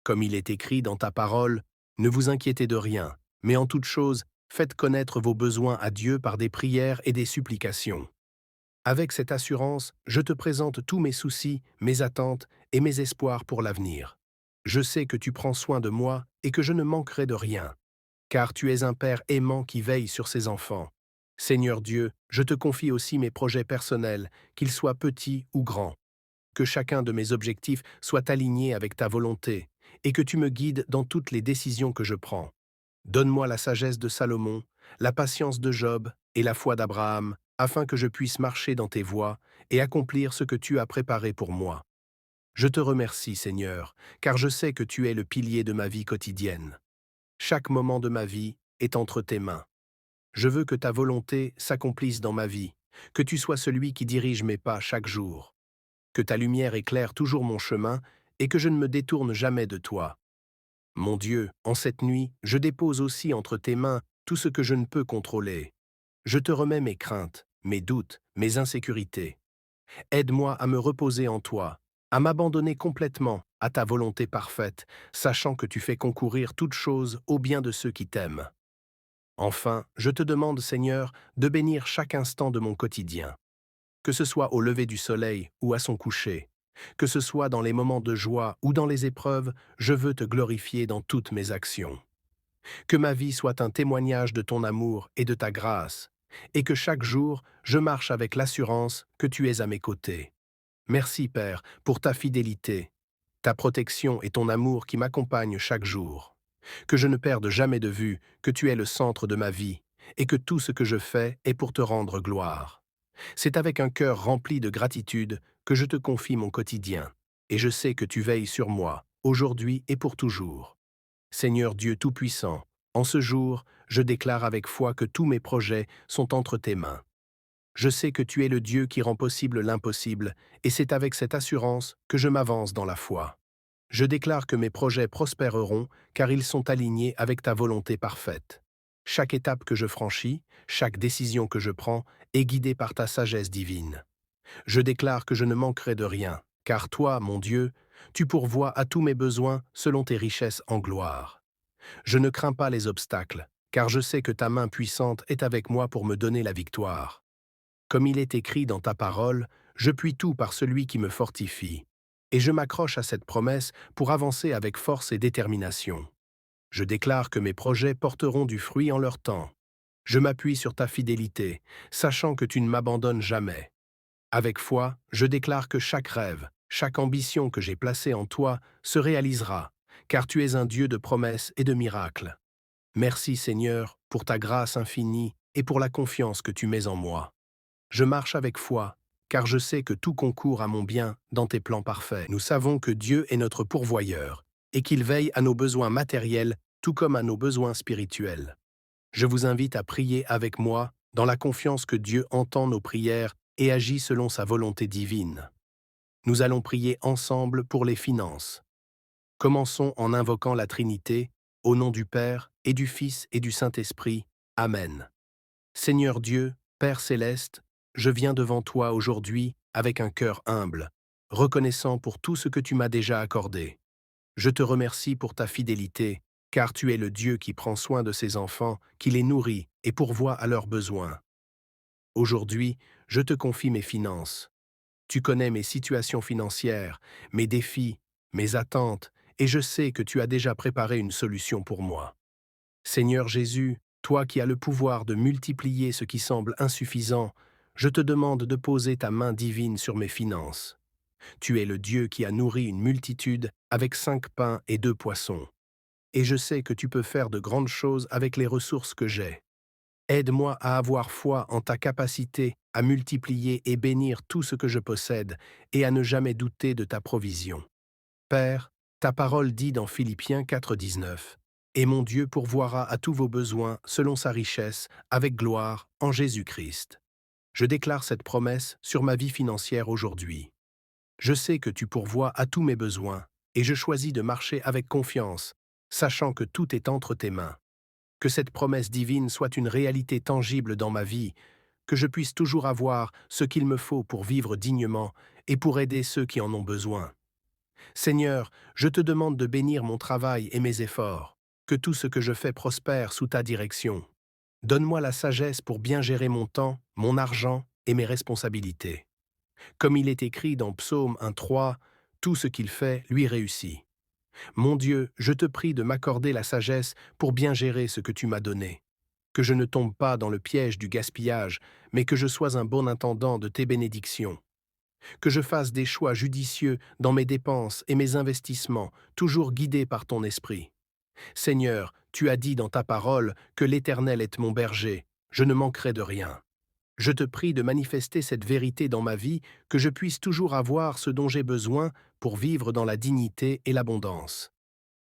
Comme il est écrit dans ta parole, ne vous inquiétez de rien, mais en toute chose, faites connaître vos besoins à Dieu par des prières et des supplications. Avec cette assurance, je te présente tous mes soucis, mes attentes et mes espoirs pour l'avenir. Je sais que tu prends soin de moi et que je ne manquerai de rien, car tu es un Père aimant qui veille sur ses enfants. Seigneur Dieu, je te confie aussi mes projets personnels, qu'ils soient petits ou grands. Que chacun de mes objectifs soit aligné avec ta volonté, et que tu me guides dans toutes les décisions que je prends. Donne-moi la sagesse de Salomon, la patience de Job et la foi d'Abraham, afin que je puisse marcher dans tes voies et accomplir ce que tu as préparé pour moi. Je te remercie, Seigneur, car je sais que tu es le pilier de ma vie quotidienne. Chaque moment de ma vie est entre tes mains. Je veux que ta volonté s'accomplisse dans ma vie, que tu sois celui qui dirige mes pas chaque jour, que ta lumière éclaire toujours mon chemin et que je ne me détourne jamais de toi. Mon Dieu, en cette nuit, je dépose aussi entre tes mains tout ce que je ne peux contrôler. Je te remets mes craintes, mes doutes, mes insécurités. Aide-moi à me reposer en toi, à m'abandonner complètement à ta volonté parfaite, sachant que tu fais concourir toutes choses au bien de ceux qui t'aiment. Enfin, je te demande, Seigneur, de bénir chaque instant de mon quotidien. Que ce soit au lever du soleil ou à son coucher, que ce soit dans les moments de joie ou dans les épreuves, je veux te glorifier dans toutes mes actions. Que ma vie soit un témoignage de ton amour et de ta grâce, et que chaque jour, je marche avec l'assurance que tu es à mes côtés. Merci, Père, pour ta fidélité, ta protection et ton amour qui m'accompagnent chaque jour. Que je ne perde jamais de vue que tu es le centre de ma vie, et que tout ce que je fais est pour te rendre gloire. C'est avec un cœur rempli de gratitude que je te confie mon quotidien, et je sais que tu veilles sur moi, aujourd'hui et pour toujours. Seigneur Dieu Tout-Puissant, en ce jour, je déclare avec foi que tous mes projets sont entre tes mains. Je sais que tu es le Dieu qui rend possible l'impossible, et c'est avec cette assurance que je m'avance dans la foi. Je déclare que mes projets prospéreront, car ils sont alignés avec ta volonté parfaite. Chaque étape que je franchis, chaque décision que je prends, est guidée par ta sagesse divine. Je déclare que je ne manquerai de rien, car toi, mon Dieu, tu pourvois à tous mes besoins selon tes richesses en gloire. Je ne crains pas les obstacles, car je sais que ta main puissante est avec moi pour me donner la victoire. Comme il est écrit dans ta parole, je puis tout par celui qui me fortifie. Et je m'accroche à cette promesse pour avancer avec force et détermination. Je déclare que mes projets porteront du fruit en leur temps. Je m'appuie sur ta fidélité, sachant que tu ne m'abandonnes jamais. Avec foi, je déclare que chaque rêve, chaque ambition que j'ai placée en toi se réalisera, car tu es un Dieu de promesses et de miracles. Merci Seigneur pour ta grâce infinie et pour la confiance que tu mets en moi. Je marche avec foi, car je sais que tout concourt à mon bien dans tes plans parfaits. Nous savons que Dieu est notre pourvoyeur, et qu'il veille à nos besoins matériels tout comme à nos besoins spirituels. Je vous invite à prier avec moi dans la confiance que Dieu entend nos prières et agit selon sa volonté divine. Nous allons prier ensemble pour les finances. Commençons en invoquant la Trinité, au nom du Père, et du Fils et du Saint-Esprit. Amen. Seigneur Dieu, Père céleste, je viens devant toi aujourd'hui avec un cœur humble, reconnaissant pour tout ce que tu m'as déjà accordé. Je te remercie pour ta fidélité, car tu es le Dieu qui prend soin de ses enfants, qui les nourrit et pourvoit à leurs besoins. Aujourd'hui, je te confie mes finances. Tu connais mes situations financières, mes défis, mes attentes, et je sais que tu as déjà préparé une solution pour moi. Seigneur Jésus, toi qui as le pouvoir de multiplier ce qui semble insuffisant, je te demande de poser ta main divine sur mes finances. Tu es le Dieu qui a nourri une multitude avec 5 pains et 2 poissons. Et je sais que tu peux faire de grandes choses avec les ressources que j'ai. Aide-moi à avoir foi en ta capacité à multiplier et bénir tout ce que je possède et à ne jamais douter de ta provision. Père, ta parole dit dans Philippiens 4,19 « Et mon Dieu pourvoira à tous vos besoins selon sa richesse, avec gloire, en Jésus-Christ. » Je déclare cette promesse sur ma vie financière aujourd'hui. Je sais que tu pourvois à tous mes besoins, et je choisis de marcher avec confiance, sachant que tout est entre tes mains. Que cette promesse divine soit une réalité tangible dans ma vie, que je puisse toujours avoir ce qu'il me faut pour vivre dignement et pour aider ceux qui en ont besoin. Seigneur, je te demande de bénir mon travail et mes efforts, que tout ce que je fais prospère sous ta direction. Donne-moi la sagesse pour bien gérer mon temps, mon argent et mes responsabilités. Comme il est écrit dans Psaume 1,3, tout ce qu'il fait lui réussit. Mon Dieu, je te prie de m'accorder la sagesse pour bien gérer ce que tu m'as donné. Que je ne tombe pas dans le piège du gaspillage, mais que je sois un bon intendant de tes bénédictions. Que je fasse des choix judicieux dans mes dépenses et mes investissements, toujours guidés par ton esprit. Seigneur, tu as dit dans ta parole que l'Éternel est mon berger, je ne manquerai de rien. Je te prie de manifester cette vérité dans ma vie, que je puisse toujours avoir ce dont j'ai besoin pour vivre dans la dignité et l'abondance.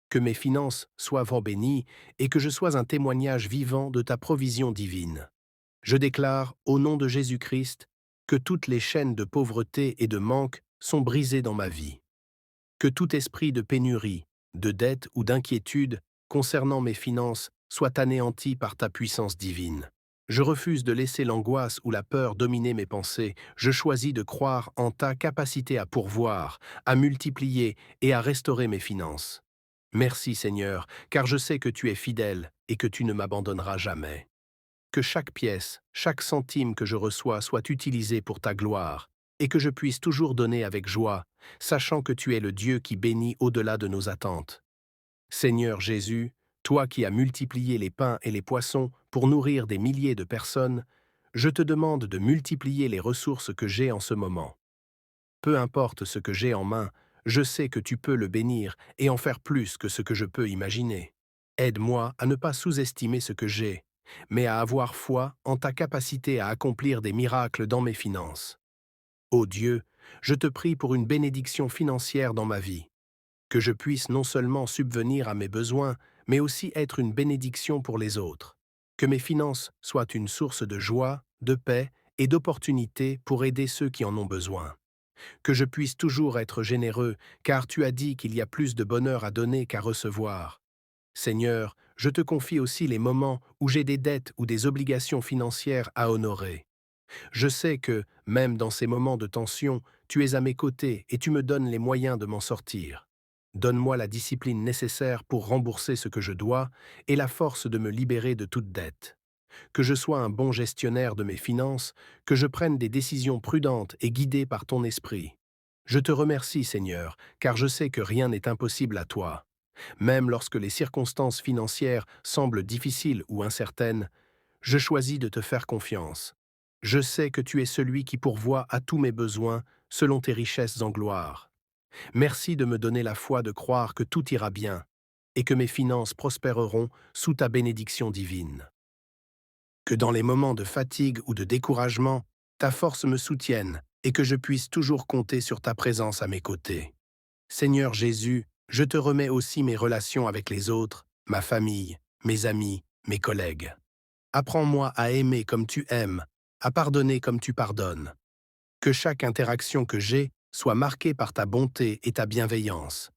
Que mes finances soient fort bénies et que je sois un témoignage vivant de ta provision divine. Je déclare, au nom de Jésus-Christ, que toutes les chaînes de pauvreté et de manque sont brisées dans ma vie. Que tout esprit de pénurie, de dette ou d'inquiétude concernant mes finances soit anéanti par ta puissance divine. Je refuse de laisser l'angoisse ou la peur dominer mes pensées. Je choisis de croire en ta capacité à pourvoir, à multiplier et à restaurer mes finances. Merci Seigneur, car je sais que tu es fidèle et que tu ne m'abandonneras jamais. Que chaque pièce, chaque centime que je reçois soit utilisé pour ta gloire, et que je puisse toujours donner avec joie, sachant que tu es le Dieu qui bénit au-delà de nos attentes. Seigneur Jésus, toi qui as multiplié les pains et les poissons pour nourrir des milliers de personnes, je te demande de multiplier les ressources que j'ai en ce moment. Peu importe ce que j'ai en main, je sais que tu peux le bénir et en faire plus que ce que je peux imaginer. Aide-moi à ne pas sous-estimer ce que j'ai, mais à avoir foi en ta capacité à accomplir des miracles dans mes finances. Ô Dieu, je te prie pour une bénédiction financière dans ma vie, que je puisse non seulement subvenir à mes besoins, mais aussi être une bénédiction pour les autres. Que mes finances soient une source de joie, de paix et d'opportunités pour aider ceux qui en ont besoin. Que je puisse toujours être généreux, car tu as dit qu'il y a plus de bonheur à donner qu'à recevoir. Seigneur, je te confie aussi les moments où j'ai des dettes ou des obligations financières à honorer. Je sais que, même dans ces moments de tension, tu es à mes côtés et tu me donnes les moyens de m'en sortir. Donne-moi la discipline nécessaire pour rembourser ce que je dois et la force de me libérer de toute dette. Que je sois un bon gestionnaire de mes finances, que je prenne des décisions prudentes et guidées par ton esprit. Je te remercie, Seigneur, car je sais que rien n'est impossible à toi. Même lorsque les circonstances financières semblent difficiles ou incertaines, je choisis de te faire confiance. Je sais que tu es celui qui pourvoit à tous mes besoins selon tes richesses en gloire. Merci de me donner la foi de croire que tout ira bien et que mes finances prospéreront sous ta bénédiction divine. Que dans les moments de fatigue ou de découragement, ta force me soutienne et que je puisse toujours compter sur ta présence à mes côtés. Seigneur Jésus, je te remets aussi mes relations avec les autres, ma famille, mes amis, mes collègues. Apprends-moi à aimer comme tu aimes, à pardonner comme tu pardonnes. Que chaque interaction que j'ai soit marquée par ta bonté et ta bienveillance.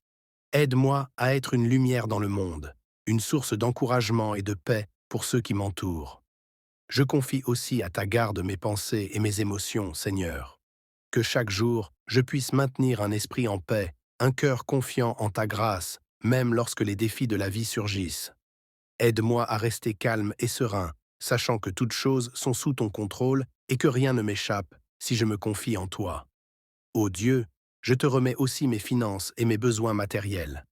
Aide-moi à être une lumière dans le monde, une source d'encouragement et de paix pour ceux qui m'entourent. Je confie aussi à ta garde mes pensées et mes émotions, Seigneur. Que chaque jour, je puisse maintenir un esprit en paix, un cœur confiant en ta grâce, même lorsque les défis de la vie surgissent. Aide-moi à rester calme et serein, sachant que toutes choses sont sous ton contrôle et que rien ne m'échappe si je me confie en toi. Ô Dieu, je te remets aussi mes finances et mes besoins matériels.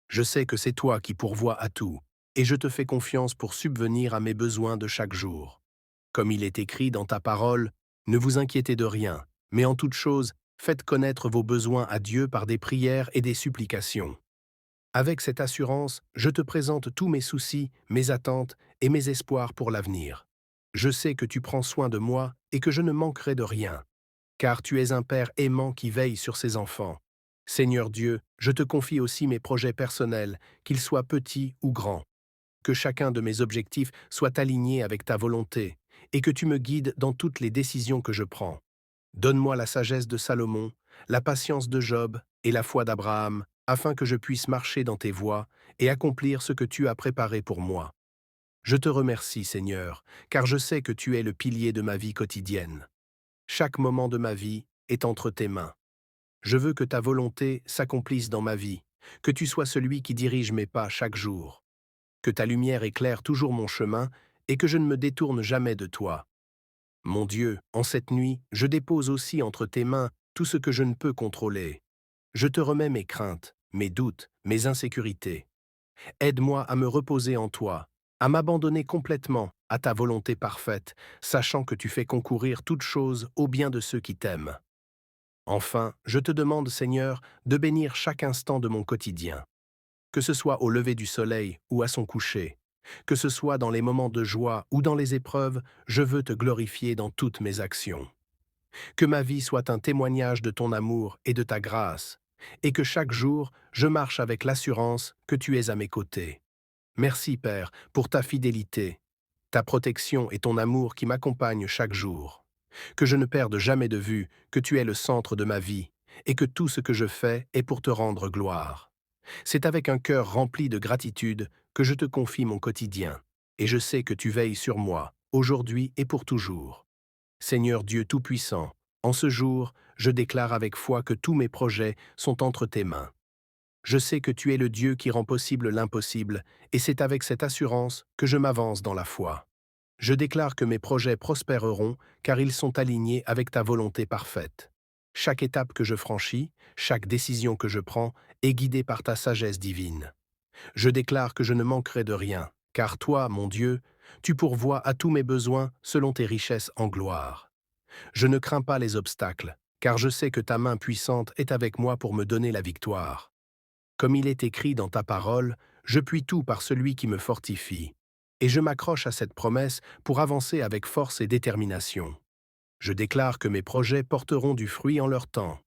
Je sais que c'est toi qui pourvois à tout, et je te fais confiance pour subvenir à mes besoins de chaque jour. Comme il est écrit dans ta parole, ne vous inquiétez de rien, mais en toute chose, faites connaître vos besoins à Dieu par des prières et des supplications. Avec cette assurance, je te présente tous mes soucis, mes attentes et mes espoirs pour l'avenir. Je sais que tu prends soin de moi et que je ne manquerai de rien, car tu es un Père aimant qui veille sur ses enfants. Seigneur Dieu, je te confie aussi mes projets personnels, qu'ils soient petits ou grands. Que chacun de mes objectifs soit aligné avec ta volonté, et que tu me guides dans toutes les décisions que je prends. Donne-moi la sagesse de Salomon, la patience de Job et la foi d'Abraham, afin que je puisse marcher dans tes voies et accomplir ce que tu as préparé pour moi. Je te remercie, Seigneur, car je sais que tu es le pilier de ma vie quotidienne. Chaque moment de ma vie est entre tes mains. Je veux que ta volonté s'accomplisse dans ma vie, que tu sois celui qui dirige mes pas chaque jour. Que ta lumière éclaire toujours mon chemin et que je ne me détourne jamais de toi. Mon Dieu, en cette nuit, je dépose aussi entre tes mains tout ce que je ne peux contrôler. Je te remets mes craintes, mes doutes, mes insécurités. Aide-moi à me reposer en toi, à m'abandonner complètement à ta volonté parfaite, sachant que tu fais concourir toutes choses au bien de ceux qui t'aiment. Enfin, je te demande, Seigneur, de bénir chaque instant de mon quotidien. Que ce soit au lever du soleil ou à son coucher, que ce soit dans les moments de joie ou dans les épreuves, je veux te glorifier dans toutes mes actions. Que ma vie soit un témoignage de ton amour et de ta grâce, et que chaque jour, je marche avec l'assurance que tu es à mes côtés. Merci, Père, pour ta fidélité, ta protection et ton amour qui m'accompagnent chaque jour. Que je ne perde jamais de vue que tu es le centre de ma vie, et que tout ce que je fais est pour te rendre gloire. C'est avec un cœur rempli de gratitude que je te confie mon quotidien, et je sais que tu veilles sur moi, aujourd'hui et pour toujours. Seigneur Dieu Tout-Puissant, en ce jour, je déclare avec foi que tous mes projets sont entre tes mains. Je sais que tu es le Dieu qui rend possible l'impossible, et c'est avec cette assurance que je m'avance dans la foi. Je déclare que mes projets prospéreront, car ils sont alignés avec ta volonté parfaite. Chaque étape que je franchis, chaque décision que je prends, est guidée par ta sagesse divine. Je déclare que je ne manquerai de rien, car toi, mon Dieu, tu pourvois à tous mes besoins selon tes richesses en gloire. Je ne crains pas les obstacles, car je sais que ta main puissante est avec moi pour me donner la victoire. Comme il est écrit dans ta parole, je puis tout par celui qui me fortifie. Et je m'accroche à cette promesse pour avancer avec force et détermination. Je déclare que mes projets porteront du fruit en leur temps.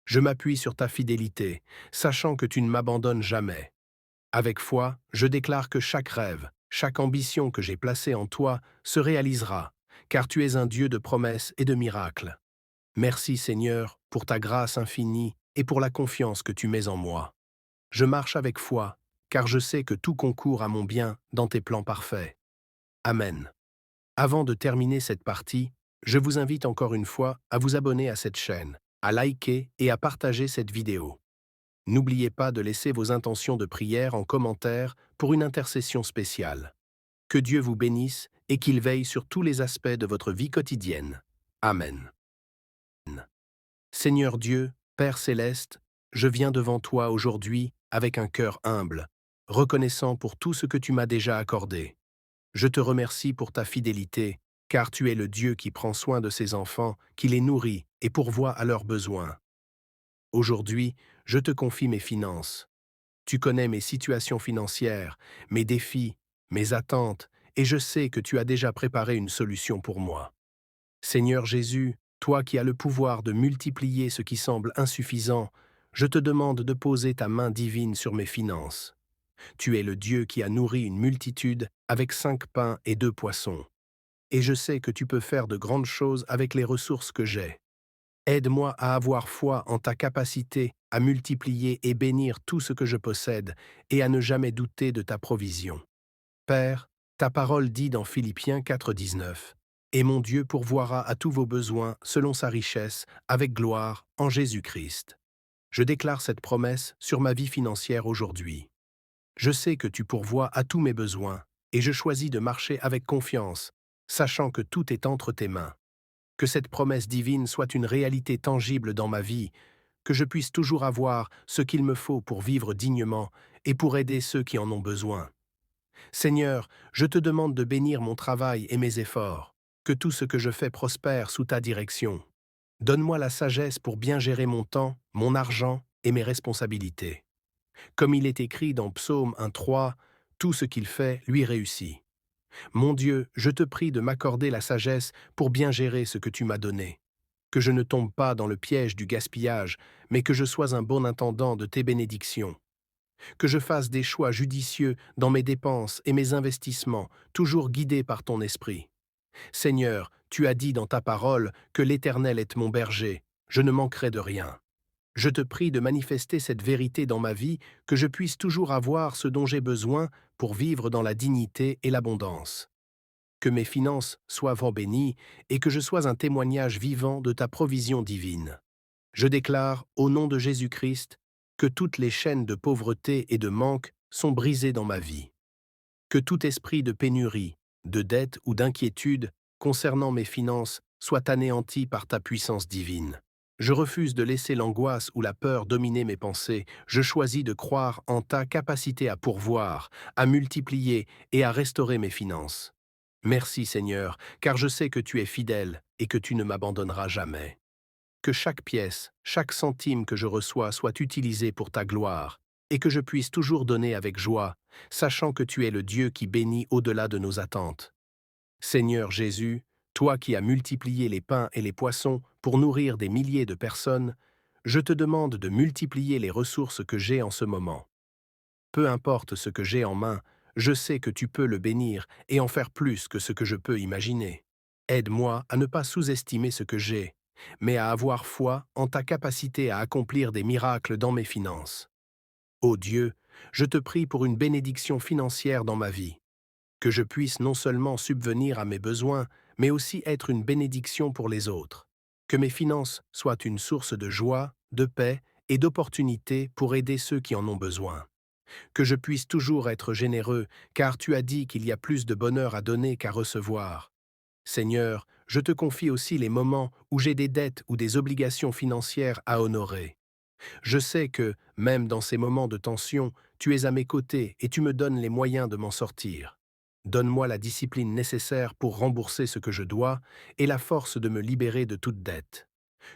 Je m'appuie sur ta fidélité, sachant que tu ne m'abandonnes jamais. Avec foi, je déclare que chaque rêve, chaque ambition que j'ai placée en toi se réalisera, car tu es un Dieu de promesses et de miracles. Merci Seigneur pour ta grâce infinie et pour la confiance que tu mets en moi. Je marche avec foi, car je sais que tout concourt à mon bien dans tes plans parfaits. Amen. Avant de terminer cette partie, je vous invite encore une fois à vous abonner à cette chaîne, à liker et à partager cette vidéo. N'oubliez pas de laisser vos intentions de prière en commentaire pour une intercession spéciale. Que Dieu vous bénisse et qu'il veille sur tous les aspects de votre vie quotidienne. Amen. Seigneur Dieu, Père céleste, je viens devant toi aujourd'hui avec un cœur humble, reconnaissant pour tout ce que tu m'as déjà accordé. Je te remercie pour ta fidélité, car tu es le Dieu qui prend soin de ses enfants, qui les nourrit et pourvoit à leurs besoins. Aujourd'hui, je te confie mes finances. Tu connais mes situations financières, mes défis, mes attentes, et je sais que tu as déjà préparé une solution pour moi. Seigneur Jésus, toi qui as le pouvoir de multiplier ce qui semble insuffisant, je te demande de poser ta main divine sur mes finances. Tu es le Dieu qui a nourri une multitude avec 5 pains et 2 poissons. Et je sais que tu peux faire de grandes choses avec les ressources que j'ai. Aide-moi à avoir foi en ta capacité à multiplier et bénir tout ce que je possède et à ne jamais douter de ta provision. Père, ta parole dit dans Philippiens 4,19 « Et mon Dieu pourvoira à tous vos besoins selon sa richesse, avec gloire, en Jésus-Christ. » Je déclare cette promesse sur ma vie financière aujourd'hui. Je sais que tu pourvois à tous mes besoins, et je choisis de marcher avec confiance, sachant que tout est entre tes mains. Que cette promesse divine soit une réalité tangible dans ma vie, que je puisse toujours avoir ce qu'il me faut pour vivre dignement et pour aider ceux qui en ont besoin. Seigneur, je te demande de bénir mon travail et mes efforts, que tout ce que je fais prospère sous ta direction. Donne-moi la sagesse pour bien gérer mon temps, mon argent et mes responsabilités. Comme il est écrit dans Psaume 1:3, tout ce qu'il fait lui réussit. Mon Dieu, je te prie de m'accorder la sagesse pour bien gérer ce que tu m'as donné. Que je ne tombe pas dans le piège du gaspillage, mais que je sois un bon intendant de tes bénédictions. Que je fasse des choix judicieux dans mes dépenses et mes investissements, toujours guidés par ton esprit. Seigneur, tu as dit dans ta parole que l'Éternel est mon berger, je ne manquerai de rien. Je te prie de manifester cette vérité dans ma vie, que je puisse toujours avoir ce dont j'ai besoin pour vivre dans la dignité et l'abondance. Que mes finances soient fort bénies et que je sois un témoignage vivant de ta provision divine. Je déclare, au nom de Jésus-Christ, que toutes les chaînes de pauvreté et de manque sont brisées dans ma vie. Que tout esprit de pénurie, de dette ou d'inquiétude concernant mes finances soit anéanti par ta puissance divine. Je refuse de laisser l'angoisse ou la peur dominer mes pensées. Je choisis de croire en ta capacité à pourvoir, à multiplier et à restaurer mes finances. Merci Seigneur, car je sais que tu es fidèle et que tu ne m'abandonneras jamais. Que chaque pièce, chaque centime que je reçois soit utilisé pour ta gloire, et que je puisse toujours donner avec joie, sachant que tu es le Dieu qui bénit au-delà de nos attentes. Seigneur Jésus, toi qui as multiplié les pains et les poissons pour nourrir des milliers de personnes, je te demande de multiplier les ressources que j'ai en ce moment. Peu importe ce que j'ai en main, je sais que tu peux le bénir et en faire plus que ce que je peux imaginer. Aide-moi à ne pas sous-estimer ce que j'ai, mais à avoir foi en ta capacité à accomplir des miracles dans mes finances. Ô Dieu, je te prie pour une bénédiction financière dans ma vie. que je puisse non seulement subvenir à mes besoins, mais aussi être une bénédiction pour les autres. Que mes finances soient une source de joie, de paix et d'opportunités pour aider ceux qui en ont besoin. Que je puisse toujours être généreux, car tu as dit qu'il y a plus de bonheur à donner qu'à recevoir. Seigneur, je te confie aussi les moments où j'ai des dettes ou des obligations financières à honorer. Je sais que, même dans ces moments de tension, tu es à mes côtés et tu me donnes les moyens de m'en sortir. Donne-moi la discipline nécessaire pour rembourser ce que je dois et la force de me libérer de toute dette.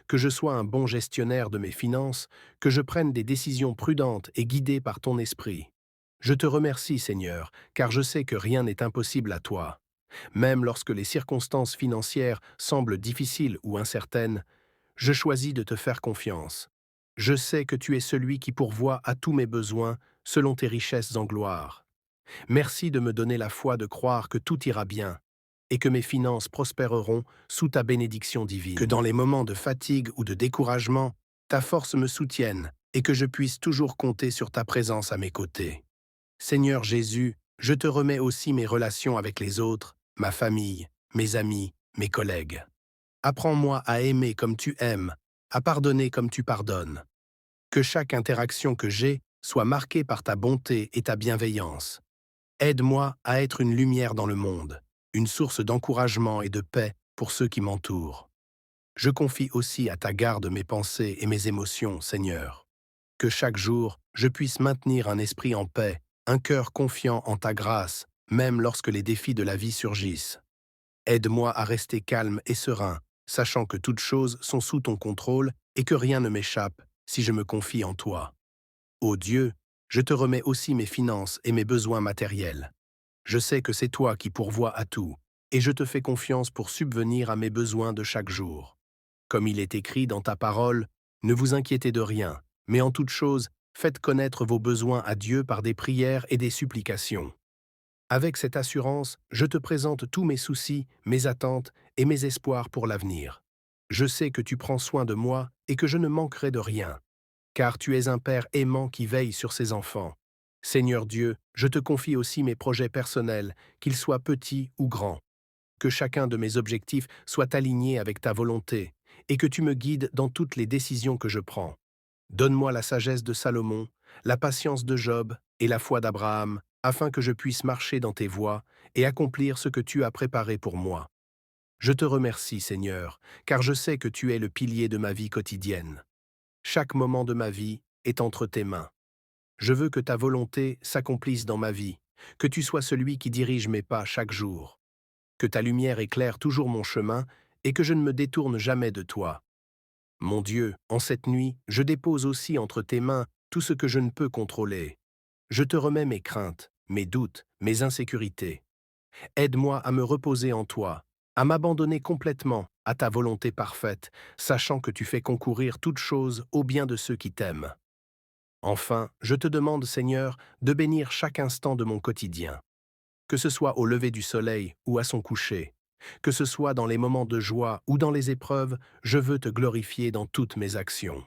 Que je sois un bon gestionnaire de mes finances, que je prenne des décisions prudentes et guidées par ton esprit. Je te remercie, Seigneur, car je sais que rien n'est impossible à toi. Même lorsque les circonstances financières semblent difficiles ou incertaines, je choisis de te faire confiance. Je sais que tu es celui qui pourvoit à tous mes besoins selon tes richesses en gloire. Merci de me donner la foi de croire que tout ira bien et que mes finances prospéreront sous ta bénédiction divine. Que dans les moments de fatigue ou de découragement, ta force me soutienne et que je puisse toujours compter sur ta présence à mes côtés. Seigneur Jésus, je te remets aussi mes relations avec les autres, ma famille, mes amis, mes collègues. Apprends-moi à aimer comme tu aimes, à pardonner comme tu pardonnes. Que chaque interaction que j'ai soit marquée par ta bonté et ta bienveillance. Aide-moi à être une lumière dans le monde, une source d'encouragement et de paix pour ceux qui m'entourent. Je confie aussi à ta garde mes pensées et mes émotions, Seigneur. Que chaque jour, je puisse maintenir un esprit en paix, un cœur confiant en ta grâce, même lorsque les défis de la vie surgissent. Aide-moi à rester calme et serein, sachant que toutes choses sont sous ton contrôle et que rien ne m'échappe si je me confie en toi. Ô Dieu, je te remets aussi mes finances et mes besoins matériels. Je sais que c'est toi qui pourvois à tout, et je te fais confiance pour subvenir à mes besoins de chaque jour. Comme il est écrit dans ta parole, ne vous inquiétez de rien, mais en toute chose, faites connaître vos besoins à Dieu par des prières et des supplications. Avec cette assurance, je te présente tous mes soucis, mes attentes et mes espoirs pour l'avenir. Je sais que tu prends soin de moi et que je ne manquerai de rien, car tu es un Père aimant qui veille sur ses enfants. Seigneur Dieu, je te confie aussi mes projets personnels, qu'ils soient petits ou grands. Que chacun de mes objectifs soit aligné avec ta volonté, et que tu me guides dans toutes les décisions que je prends. Donne-moi la sagesse de Salomon, la patience de Job et la foi d'Abraham, afin que je puisse marcher dans tes voies et accomplir ce que tu as préparé pour moi. Je te remercie, Seigneur, car je sais que tu es le pilier de ma vie quotidienne. Chaque moment de ma vie est entre tes mains. Je veux que ta volonté s'accomplisse dans ma vie, que tu sois celui qui dirige mes pas chaque jour. Que ta lumière éclaire toujours mon chemin et que je ne me détourne jamais de toi. Mon Dieu, en cette nuit, je dépose aussi entre tes mains tout ce que je ne peux contrôler. Je te remets mes craintes, mes doutes, mes insécurités. Aide-moi à me reposer en toi, à m'abandonner complètement à ta volonté parfaite, sachant que tu fais concourir toutes choses au bien de ceux qui t'aiment. Enfin, je te demande, Seigneur, de bénir chaque instant de mon quotidien. Que ce soit au lever du soleil ou à son coucher, que ce soit dans les moments de joie ou dans les épreuves, je veux te glorifier dans toutes mes actions.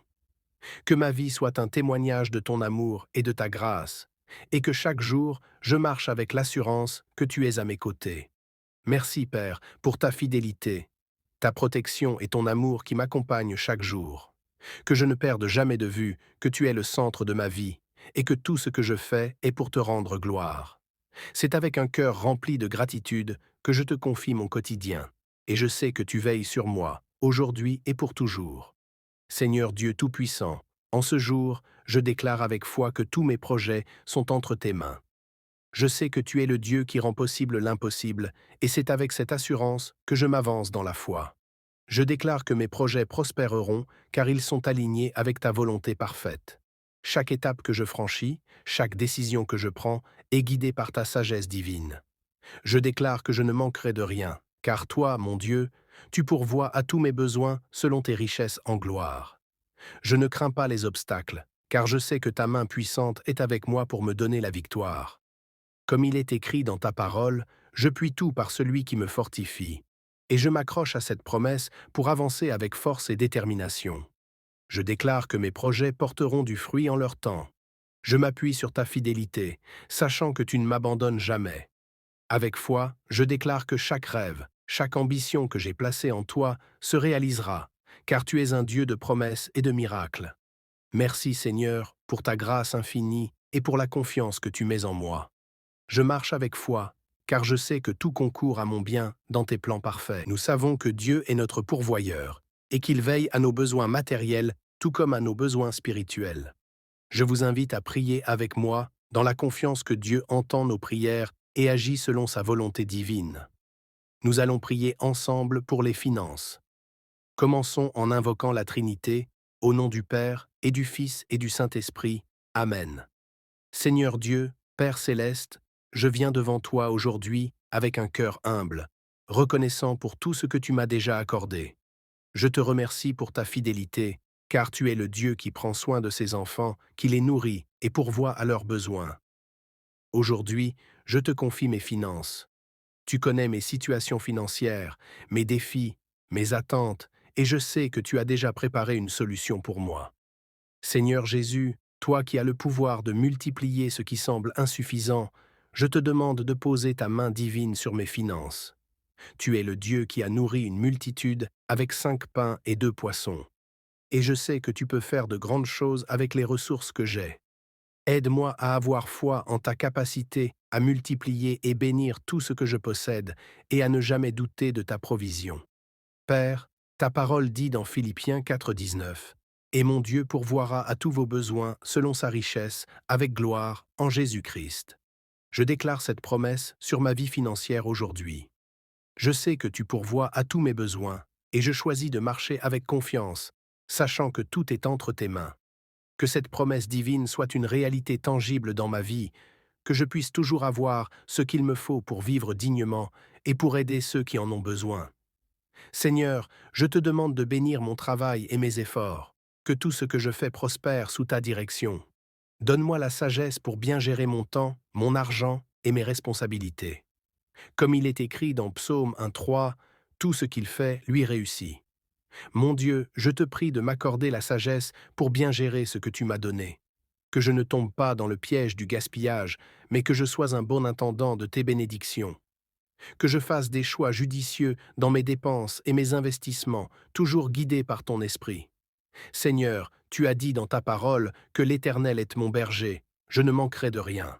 Que ma vie soit un témoignage de ton amour et de ta grâce, et que chaque jour, je marche avec l'assurance que tu es à mes côtés. Merci, Père, pour ta fidélité, ta protection et ton amour qui m'accompagnent chaque jour. Que je ne perde jamais de vue que tu es le centre de ma vie, et que tout ce que je fais est pour te rendre gloire. C'est avec un cœur rempli de gratitude que je te confie mon quotidien, et je sais que tu veilles sur moi, aujourd'hui et pour toujours. Seigneur Dieu Tout-Puissant, en ce jour, je déclare avec foi que tous mes projets sont entre tes mains. Je sais que tu es le Dieu qui rend possible l'impossible, et c'est avec cette assurance que je m'avance dans la foi. Je déclare que mes projets prospéreront, car ils sont alignés avec ta volonté parfaite. Chaque étape que je franchis, chaque décision que je prends, est guidée par ta sagesse divine. Je déclare que je ne manquerai de rien, car toi, mon Dieu, tu pourvois à tous mes besoins selon tes richesses en gloire. Je ne crains pas les obstacles, car je sais que ta main puissante est avec moi pour me donner la victoire. Comme il est écrit dans ta parole, je puis tout par celui qui me fortifie. Et je m'accroche à cette promesse pour avancer avec force et détermination. Je déclare que mes projets porteront du fruit en leur temps. Je m'appuie sur ta fidélité, sachant que tu ne m'abandonnes jamais. Avec foi, je déclare que chaque rêve, chaque ambition que j'ai placée en toi se réalisera, car tu es un Dieu de promesses et de miracles. Merci Seigneur pour ta grâce infinie et pour la confiance que tu mets en moi. Je marche avec foi, car je sais que tout concourt à mon bien dans tes plans parfaits. Nous savons que Dieu est notre pourvoyeur et qu'il veille à nos besoins matériels tout comme à nos besoins spirituels. Je vous invite à prier avec moi dans la confiance que Dieu entend nos prières et agit selon sa volonté divine. Nous allons prier ensemble pour les finances. Commençons en invoquant la Trinité, au nom du Père, et du Fils et du Saint-Esprit. Amen. Seigneur Dieu, Père céleste, je viens devant toi aujourd'hui avec un cœur humble, reconnaissant pour tout ce que tu m'as déjà accordé. Je te remercie pour ta fidélité, car tu es le Dieu qui prend soin de ses enfants, qui les nourrit et pourvoit à leurs besoins. Aujourd'hui, je te confie mes finances. Tu connais mes situations financières, mes défis, mes attentes, et je sais que tu as déjà préparé une solution pour moi. Seigneur Jésus, toi qui as le pouvoir de multiplier ce qui semble insuffisant, je te demande de poser ta main divine sur mes finances. Tu es le Dieu qui a nourri une multitude avec 5 pains et 2 poissons. Et je sais que tu peux faire de grandes choses avec les ressources que j'ai. Aide-moi à avoir foi en ta capacité à multiplier et bénir tout ce que je possède et à ne jamais douter de ta provision. Père, ta parole dit dans Philippiens 4,19 « Et mon Dieu pourvoira à tous vos besoins selon sa richesse, avec gloire, en Jésus-Christ. » Je déclare cette promesse sur ma vie financière aujourd'hui. Je sais que tu pourvois à tous mes besoins et je choisis de marcher avec confiance, sachant que tout est entre tes mains. Que cette promesse divine soit une réalité tangible dans ma vie, que je puisse toujours avoir ce qu'il me faut pour vivre dignement et pour aider ceux qui en ont besoin. Seigneur, je te demande de bénir mon travail et mes efforts, que tout ce que je fais prospère sous ta direction. Donne-moi la sagesse pour bien gérer mon temps, mon argent et mes responsabilités. Comme il est écrit dans Psaume 1,3, tout ce qu'il fait lui réussit. Mon Dieu, je te prie de m'accorder la sagesse pour bien gérer ce que tu m'as donné. Que je ne tombe pas dans le piège du gaspillage, mais que je sois un bon intendant de tes bénédictions. Que je fasse des choix judicieux dans mes dépenses et mes investissements, toujours guidés par ton esprit. Seigneur, tu as dit dans ta parole que l'Éternel est mon berger, je ne manquerai de rien.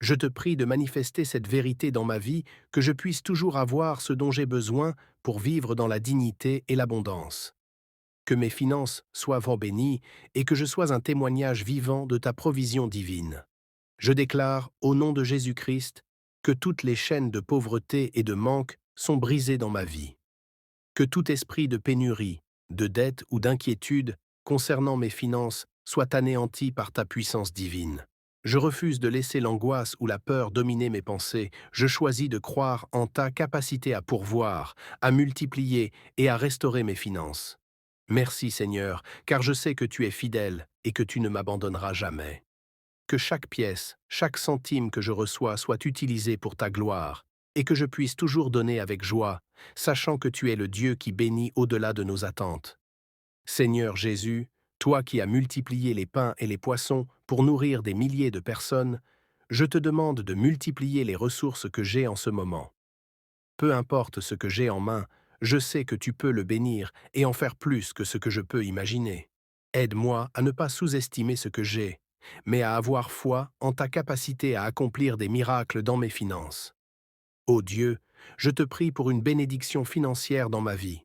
Je te prie de manifester cette vérité dans ma vie, que je puisse toujours avoir ce dont j'ai besoin pour vivre dans la dignité et l'abondance. Que mes finances soient vraiment bénies et que je sois un témoignage vivant de ta provision divine. Je déclare, au nom de Jésus-Christ, que toutes les chaînes de pauvreté et de manque sont brisées dans ma vie. Que tout esprit de pénurie, de dette ou d'inquiétude concernant mes finances soit anéanti par ta puissance divine. Je refuse de laisser l'angoisse ou la peur dominer mes pensées. Je choisis de croire en ta capacité à pourvoir, à multiplier et à restaurer mes finances. Merci Seigneur, car je sais que tu es fidèle et que tu ne m'abandonneras jamais. Que chaque pièce, chaque centime que je reçois soit utilisé pour ta gloire, et que je puisse toujours donner avec joie, sachant que tu es le Dieu qui bénit au-delà de nos attentes. Seigneur Jésus, toi qui as multiplié les pains et les poissons pour nourrir des milliers de personnes, je te demande de multiplier les ressources que j'ai en ce moment. Peu importe ce que j'ai en main, je sais que tu peux le bénir et en faire plus que ce que je peux imaginer. Aide-moi à ne pas sous-estimer ce que j'ai, mais à avoir foi en ta capacité à accomplir des miracles dans mes finances. Ô Dieu, je te prie pour une bénédiction financière dans ma vie.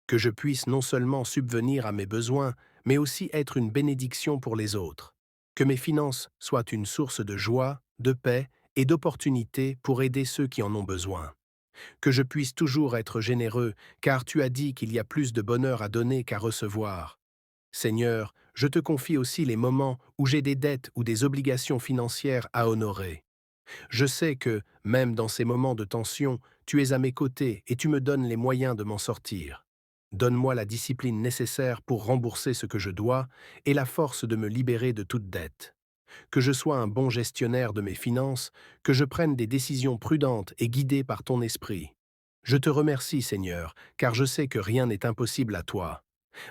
Que je puisse non seulement subvenir à mes besoins, mais aussi être une bénédiction pour les autres. Que mes finances soient une source de joie, de paix et d'opportunités pour aider ceux qui en ont besoin. Que je puisse toujours être généreux, car tu as dit qu'il y a plus de bonheur à donner qu'à recevoir. Seigneur, je te confie aussi les moments où j'ai des dettes ou des obligations financières à honorer. Je sais que, même dans ces moments de tension, tu es à mes côtés et tu me donnes les moyens de m'en sortir. Donne-moi la discipline nécessaire pour rembourser ce que je dois et la force de me libérer de toute dette. Que je sois un bon gestionnaire de mes finances, que je prenne des décisions prudentes et guidées par ton esprit. Je te remercie, Seigneur, car je sais que rien n'est impossible à toi.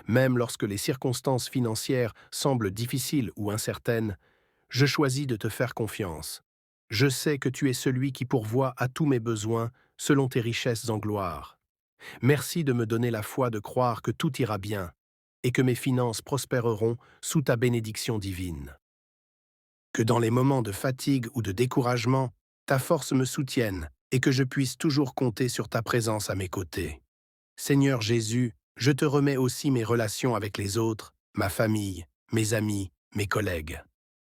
Même lorsque les circonstances financières semblent difficiles ou incertaines, je choisis de te faire confiance. Je sais que tu es celui qui pourvoit à tous mes besoins selon tes richesses en gloire. Merci de me donner la foi de croire que tout ira bien et que mes finances prospéreront sous ta bénédiction divine. Que dans les moments de fatigue ou de découragement, ta force me soutienne et que je puisse toujours compter sur ta présence à mes côtés. Seigneur Jésus, je te remets aussi mes relations avec les autres, ma famille, mes amis, mes collègues.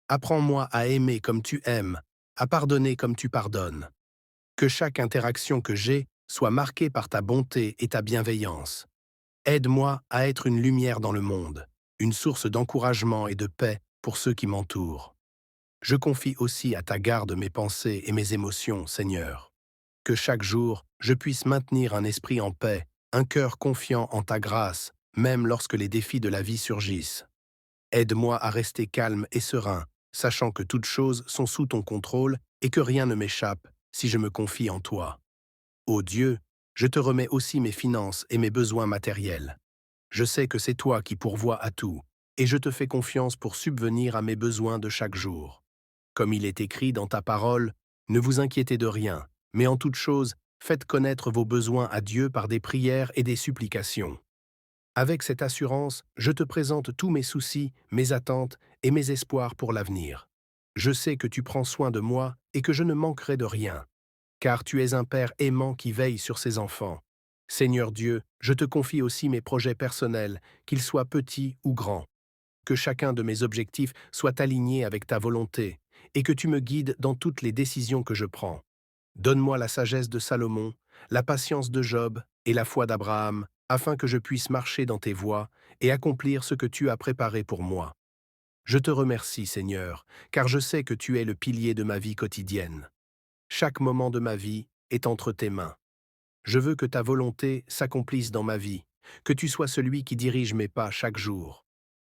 Apprends-moi à aimer comme tu aimes, à pardonner comme tu pardonnes. Que chaque interaction que j'ai soit marquée par ta bonté et ta bienveillance. Aide-moi à être une lumière dans le monde, une source d'encouragement et de paix pour ceux qui m'entourent. Je confie aussi à ta garde mes pensées et mes émotions, Seigneur. Que chaque jour, je puisse maintenir un esprit en paix, un cœur confiant en ta grâce, même lorsque les défis de la vie surgissent. Aide-moi à rester calme et serein, sachant que toutes choses sont sous ton contrôle et que rien ne m'échappe si je me confie en toi. Ô Dieu, je te remets aussi mes finances et mes besoins matériels. Je sais que c'est toi qui pourvois à tout, et je te fais confiance pour subvenir à mes besoins de chaque jour. Comme il est écrit dans ta parole, ne vous inquiétez de rien, mais en toute chose, faites connaître vos besoins à Dieu par des prières et des supplications. Avec cette assurance, je te présente tous mes soucis, mes attentes et mes espoirs pour l'avenir. Je sais que tu prends soin de moi et que je ne manquerai de rien, car tu es un Père aimant qui veille sur ses enfants. Seigneur Dieu, je te confie aussi mes projets personnels, qu'ils soient petits ou grands. Que chacun de mes objectifs soit aligné avec ta volonté, et que tu me guides dans toutes les décisions que je prends. Donne-moi la sagesse de Salomon, la patience de Job et la foi d'Abraham, afin que je puisse marcher dans tes voies et accomplir ce que tu as préparé pour moi. Je te remercie, Seigneur, car je sais que tu es le pilier de ma vie quotidienne. Chaque moment de ma vie est entre tes mains. Je veux que ta volonté s'accomplisse dans ma vie, que tu sois celui qui dirige mes pas chaque jour.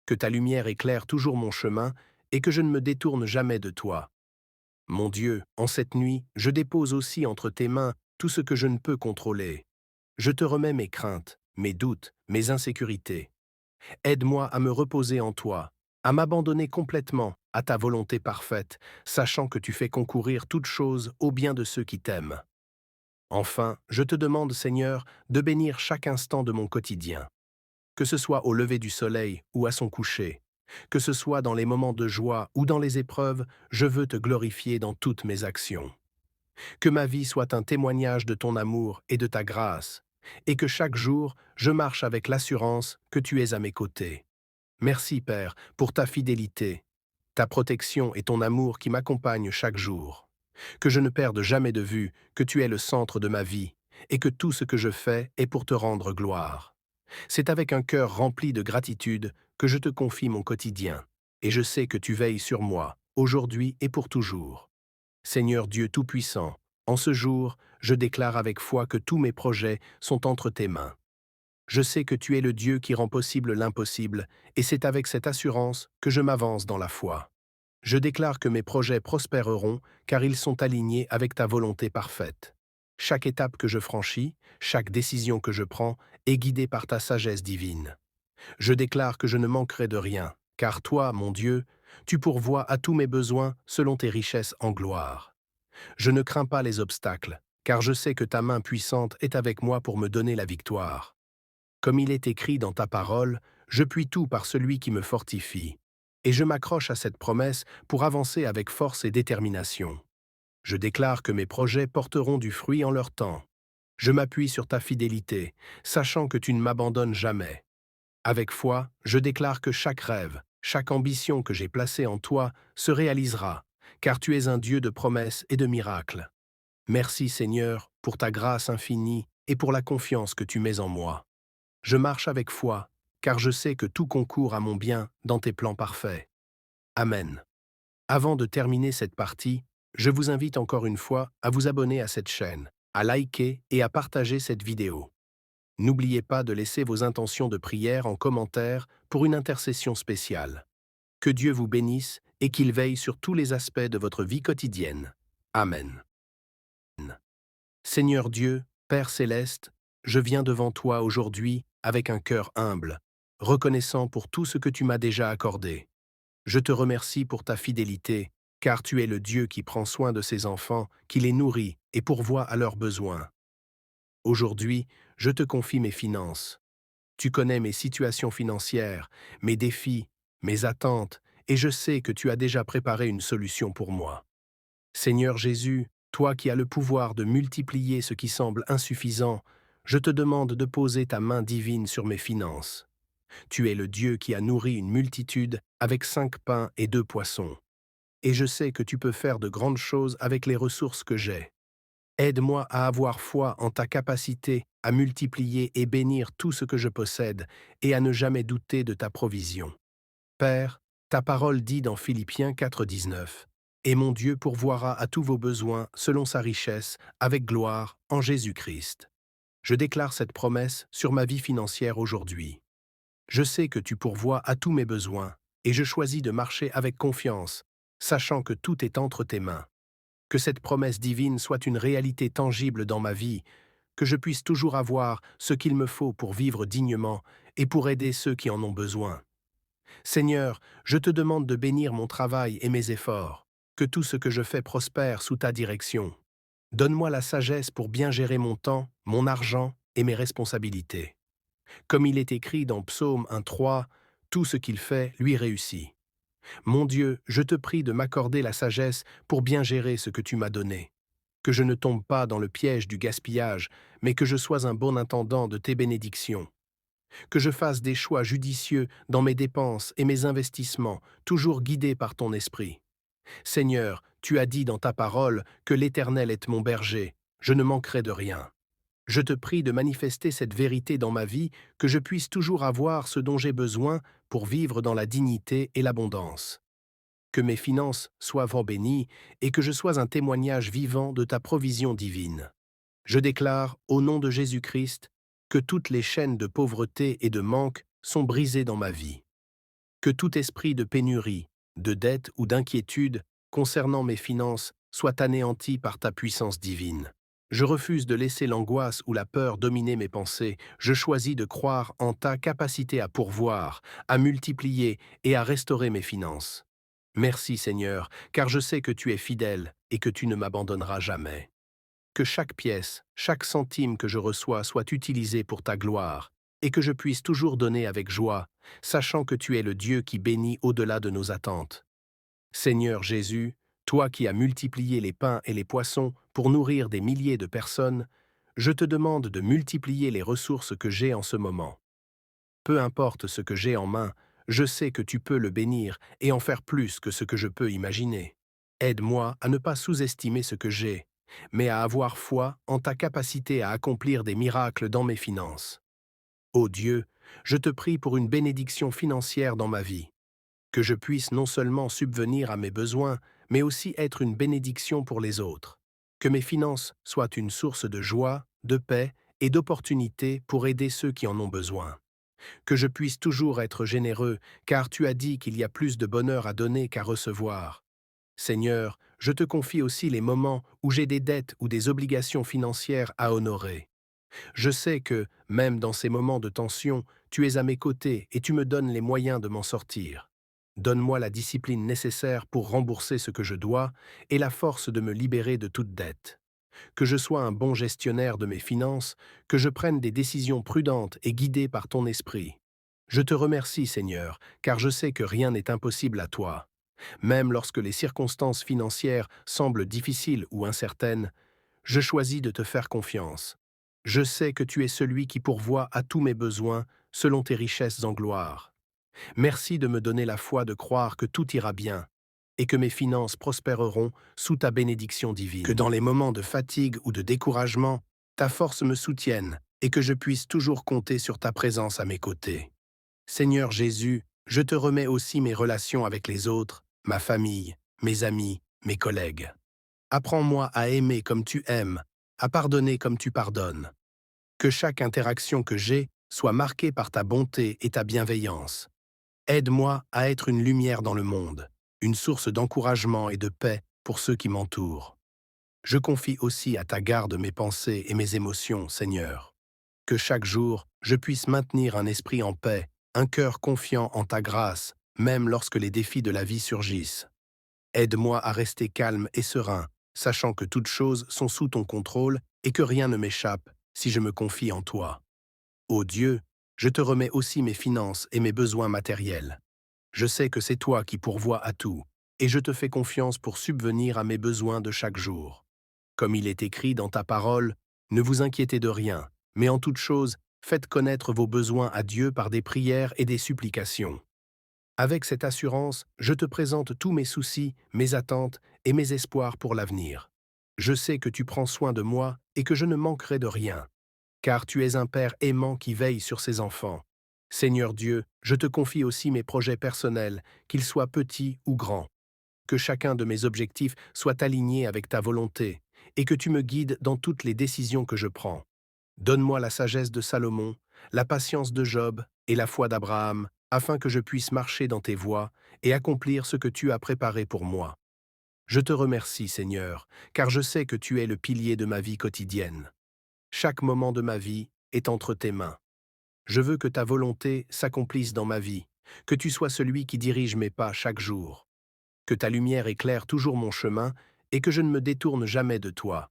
Que ta lumière éclaire toujours mon chemin et que je ne me détourne jamais de toi. Mon Dieu, en cette nuit, je dépose aussi entre tes mains tout ce que je ne peux contrôler. Je te remets mes craintes, mes doutes, mes insécurités. Aide-moi à me reposer en toi, à m'abandonner complètement à ta volonté parfaite, sachant que tu fais concourir toutes choses au bien de ceux qui t'aiment. Enfin, je te demande, Seigneur, de bénir chaque instant de mon quotidien. Que ce soit au lever du soleil ou à son coucher, que ce soit dans les moments de joie ou dans les épreuves, je veux te glorifier dans toutes mes actions. Que ma vie soit un témoignage de ton amour et de ta grâce, et que chaque jour, je marche avec l'assurance que tu es à mes côtés. Merci, Père, pour ta fidélité, ta protection et ton amour qui m'accompagnent chaque jour. Que je ne perde jamais de vue que tu es le centre de ma vie, et que tout ce que je fais est pour te rendre gloire. C'est avec un cœur rempli de gratitude que je te confie mon quotidien, et je sais que tu veilles sur moi, aujourd'hui et pour toujours. Seigneur Dieu Tout-Puissant, en ce jour, je déclare avec foi que tous mes projets sont entre tes mains. Je sais que tu es le Dieu qui rend possible l'impossible, et c'est avec cette assurance que je m'avance dans la foi. Je déclare que mes projets prospéreront, car ils sont alignés avec ta volonté parfaite. Chaque étape que je franchis, chaque décision que je prends, est guidée par ta sagesse divine. Je déclare que je ne manquerai de rien, car toi, mon Dieu, tu pourvois à tous mes besoins selon tes richesses en gloire. Je ne crains pas les obstacles, car je sais que ta main puissante est avec moi pour me donner la victoire. Comme il est écrit dans ta parole, je puis tout par celui qui me fortifie. Et je m'accroche à cette promesse pour avancer avec force et détermination. Je déclare que mes projets porteront du fruit en leur temps. Je m'appuie sur ta fidélité, sachant que tu ne m'abandonnes jamais. Avec foi, je déclare que chaque rêve, chaque ambition que j'ai placée en toi se réalisera, car tu es un Dieu de promesses et de miracles. Merci Seigneur pour ta grâce infinie et pour la confiance que tu mets en moi. Je marche avec foi, car je sais que tout concourt à mon bien dans tes plans parfaits. Amen. Avant de terminer cette partie, je vous invite encore une fois à vous abonner à cette chaîne, à liker et à partager cette vidéo. N'oubliez pas de laisser vos intentions de prière en commentaire pour une intercession spéciale. Que Dieu vous bénisse et qu'il veille sur tous les aspects de votre vie quotidienne. Amen. Seigneur Dieu, Père céleste, je viens devant toi aujourd'hui avec un cœur humble, reconnaissant pour tout ce que tu m'as déjà accordé. Je te remercie pour ta fidélité, car tu es le Dieu qui prend soin de ses enfants, qui les nourrit et pourvoit à leurs besoins. Aujourd'hui, je te confie mes finances. Tu connais mes situations financières, mes défis, mes attentes, et je sais que tu as déjà préparé une solution pour moi. Seigneur Jésus, toi qui as le pouvoir de multiplier ce qui semble insuffisant, je te demande de poser ta main divine sur mes finances. Tu es le Dieu qui a nourri une multitude avec 5 pains et 2 poissons. Et je sais que tu peux faire de grandes choses avec les ressources que j'ai. Aide-moi à avoir foi en ta capacité à multiplier et bénir tout ce que je possède et à ne jamais douter de ta provision. Père, ta parole dit dans Philippiens 4,19 « Et mon Dieu pourvoira à tous vos besoins selon sa richesse, avec gloire, en Jésus-Christ. » Je déclare cette promesse sur ma vie financière aujourd'hui. Je sais que tu pourvois à tous mes besoins et je choisis de marcher avec confiance, sachant que tout est entre tes mains. Que cette promesse divine soit une réalité tangible dans ma vie, que je puisse toujours avoir ce qu'il me faut pour vivre dignement et pour aider ceux qui en ont besoin. Seigneur, je te demande de bénir mon travail et mes efforts, que tout ce que je fais prospère sous ta direction. Donne-moi la sagesse pour bien gérer mon temps, mon argent et mes responsabilités. Comme il est écrit dans Psaume 1,3, tout ce qu'il fait lui réussit. Mon Dieu, je te prie de m'accorder la sagesse pour bien gérer ce que tu m'as donné. Que je ne tombe pas dans le piège du gaspillage, mais que je sois un bon intendant de tes bénédictions. Que je fasse des choix judicieux dans mes dépenses et mes investissements, toujours guidés par ton esprit. Seigneur, tu as dit dans ta parole que l'Éternel est mon berger, je ne manquerai de rien. Je te prie de manifester cette vérité dans ma vie, que je puisse toujours avoir ce dont j'ai besoin pour vivre dans la dignité et l'abondance. Que mes finances soient vraiment bénies et que je sois un témoignage vivant de ta provision divine. Je déclare, au nom de Jésus-Christ, que toutes les chaînes de pauvreté et de manque sont brisées dans ma vie. Que tout esprit de pénurie, de dette ou d'inquiétude concernant mes finances soit anéanti par ta puissance divine. Je refuse de laisser l'angoisse ou la peur dominer mes pensées. Je choisis de croire en ta capacité à pourvoir, à multiplier et à restaurer mes finances. Merci Seigneur, car je sais que tu es fidèle et que tu ne m'abandonneras jamais. Que chaque pièce, chaque centime que je reçois soit utilisé pour ta gloire, et que je puisse toujours donner avec joie, sachant que tu es le Dieu qui bénit au-delà de nos attentes. Seigneur Jésus, toi qui as multiplié les pains et les poissons pour nourrir des milliers de personnes, je te demande de multiplier les ressources que j'ai en ce moment. Peu importe ce que j'ai en main, je sais que tu peux le bénir et en faire plus que ce que je peux imaginer. Aide-moi à ne pas sous-estimer ce que j'ai, mais à avoir foi en ta capacité à accomplir des miracles dans mes finances. Ô Dieu, je te prie pour une bénédiction financière dans ma vie, que je puisse non seulement subvenir à mes besoins, mais aussi être une bénédiction pour les autres. Que mes finances soient une source de joie, de paix et d'opportunités pour aider ceux qui en ont besoin. Que je puisse toujours être généreux, car tu as dit qu'il y a plus de bonheur à donner qu'à recevoir. Seigneur, je te confie aussi les moments où j'ai des dettes ou des obligations financières à honorer. Je sais que, même dans ces moments de tension, tu es à mes côtés et tu me donnes les moyens de m'en sortir. Donne-moi la discipline nécessaire pour rembourser ce que je dois et la force de me libérer de toute dette. Que je sois un bon gestionnaire de mes finances, que je prenne des décisions prudentes et guidées par ton esprit. Je te remercie, Seigneur, car je sais que rien n'est impossible à toi. Même lorsque les circonstances financières semblent difficiles ou incertaines, je choisis de te faire confiance. Je sais que tu es celui qui pourvoit à tous mes besoins selon tes richesses en gloire. Merci de me donner la foi de croire que tout ira bien et que mes finances prospéreront sous ta bénédiction divine. Que dans les moments de fatigue ou de découragement, ta force me soutienne et que je puisse toujours compter sur ta présence à mes côtés. Seigneur Jésus, je te remets aussi mes relations avec les autres, ma famille, mes amis, mes collègues. Apprends-moi à aimer comme tu aimes, à pardonner comme tu pardonnes. Que chaque interaction que j'ai soit marquée par ta bonté et ta bienveillance. Aide-moi à être une lumière dans le monde, une source d'encouragement et de paix pour ceux qui m'entourent. Je confie aussi à ta garde mes pensées et mes émotions, Seigneur. Que chaque jour, je puisse maintenir un esprit en paix, un cœur confiant en ta grâce, même lorsque les défis de la vie surgissent. Aide-moi à rester calme et serein, sachant que toutes choses sont sous ton contrôle et que rien ne m'échappe si je me confie en toi. Ô Dieu, je te remets aussi mes finances et mes besoins matériels. Je sais que c'est toi qui pourvois à tout, et je te fais confiance pour subvenir à mes besoins de chaque jour. Comme il est écrit dans ta parole, ne vous inquiétez de rien, mais en toute chose, faites connaître vos besoins à Dieu par des prières et des supplications. Avec cette assurance, je te présente tous mes soucis, mes attentes et mes espoirs pour l'avenir. Je sais que tu prends soin de moi et que je ne manquerai de rien, car tu es un Père aimant qui veille sur ses enfants. Seigneur Dieu, je te confie aussi mes projets personnels, qu'ils soient petits ou grands. Que chacun de mes objectifs soit aligné avec ta volonté, et que tu me guides dans toutes les décisions que je prends. Donne-moi la sagesse de Salomon, la patience de Job et la foi d'Abraham, afin que je puisse marcher dans tes voies et accomplir ce que tu as préparé pour moi. Je te remercie, Seigneur, car je sais que tu es le pilier de ma vie quotidienne. Chaque moment de ma vie est entre tes mains. Je veux que ta volonté s'accomplisse dans ma vie, que tu sois celui qui dirige mes pas chaque jour. Que ta lumière éclaire toujours mon chemin et que je ne me détourne jamais de toi.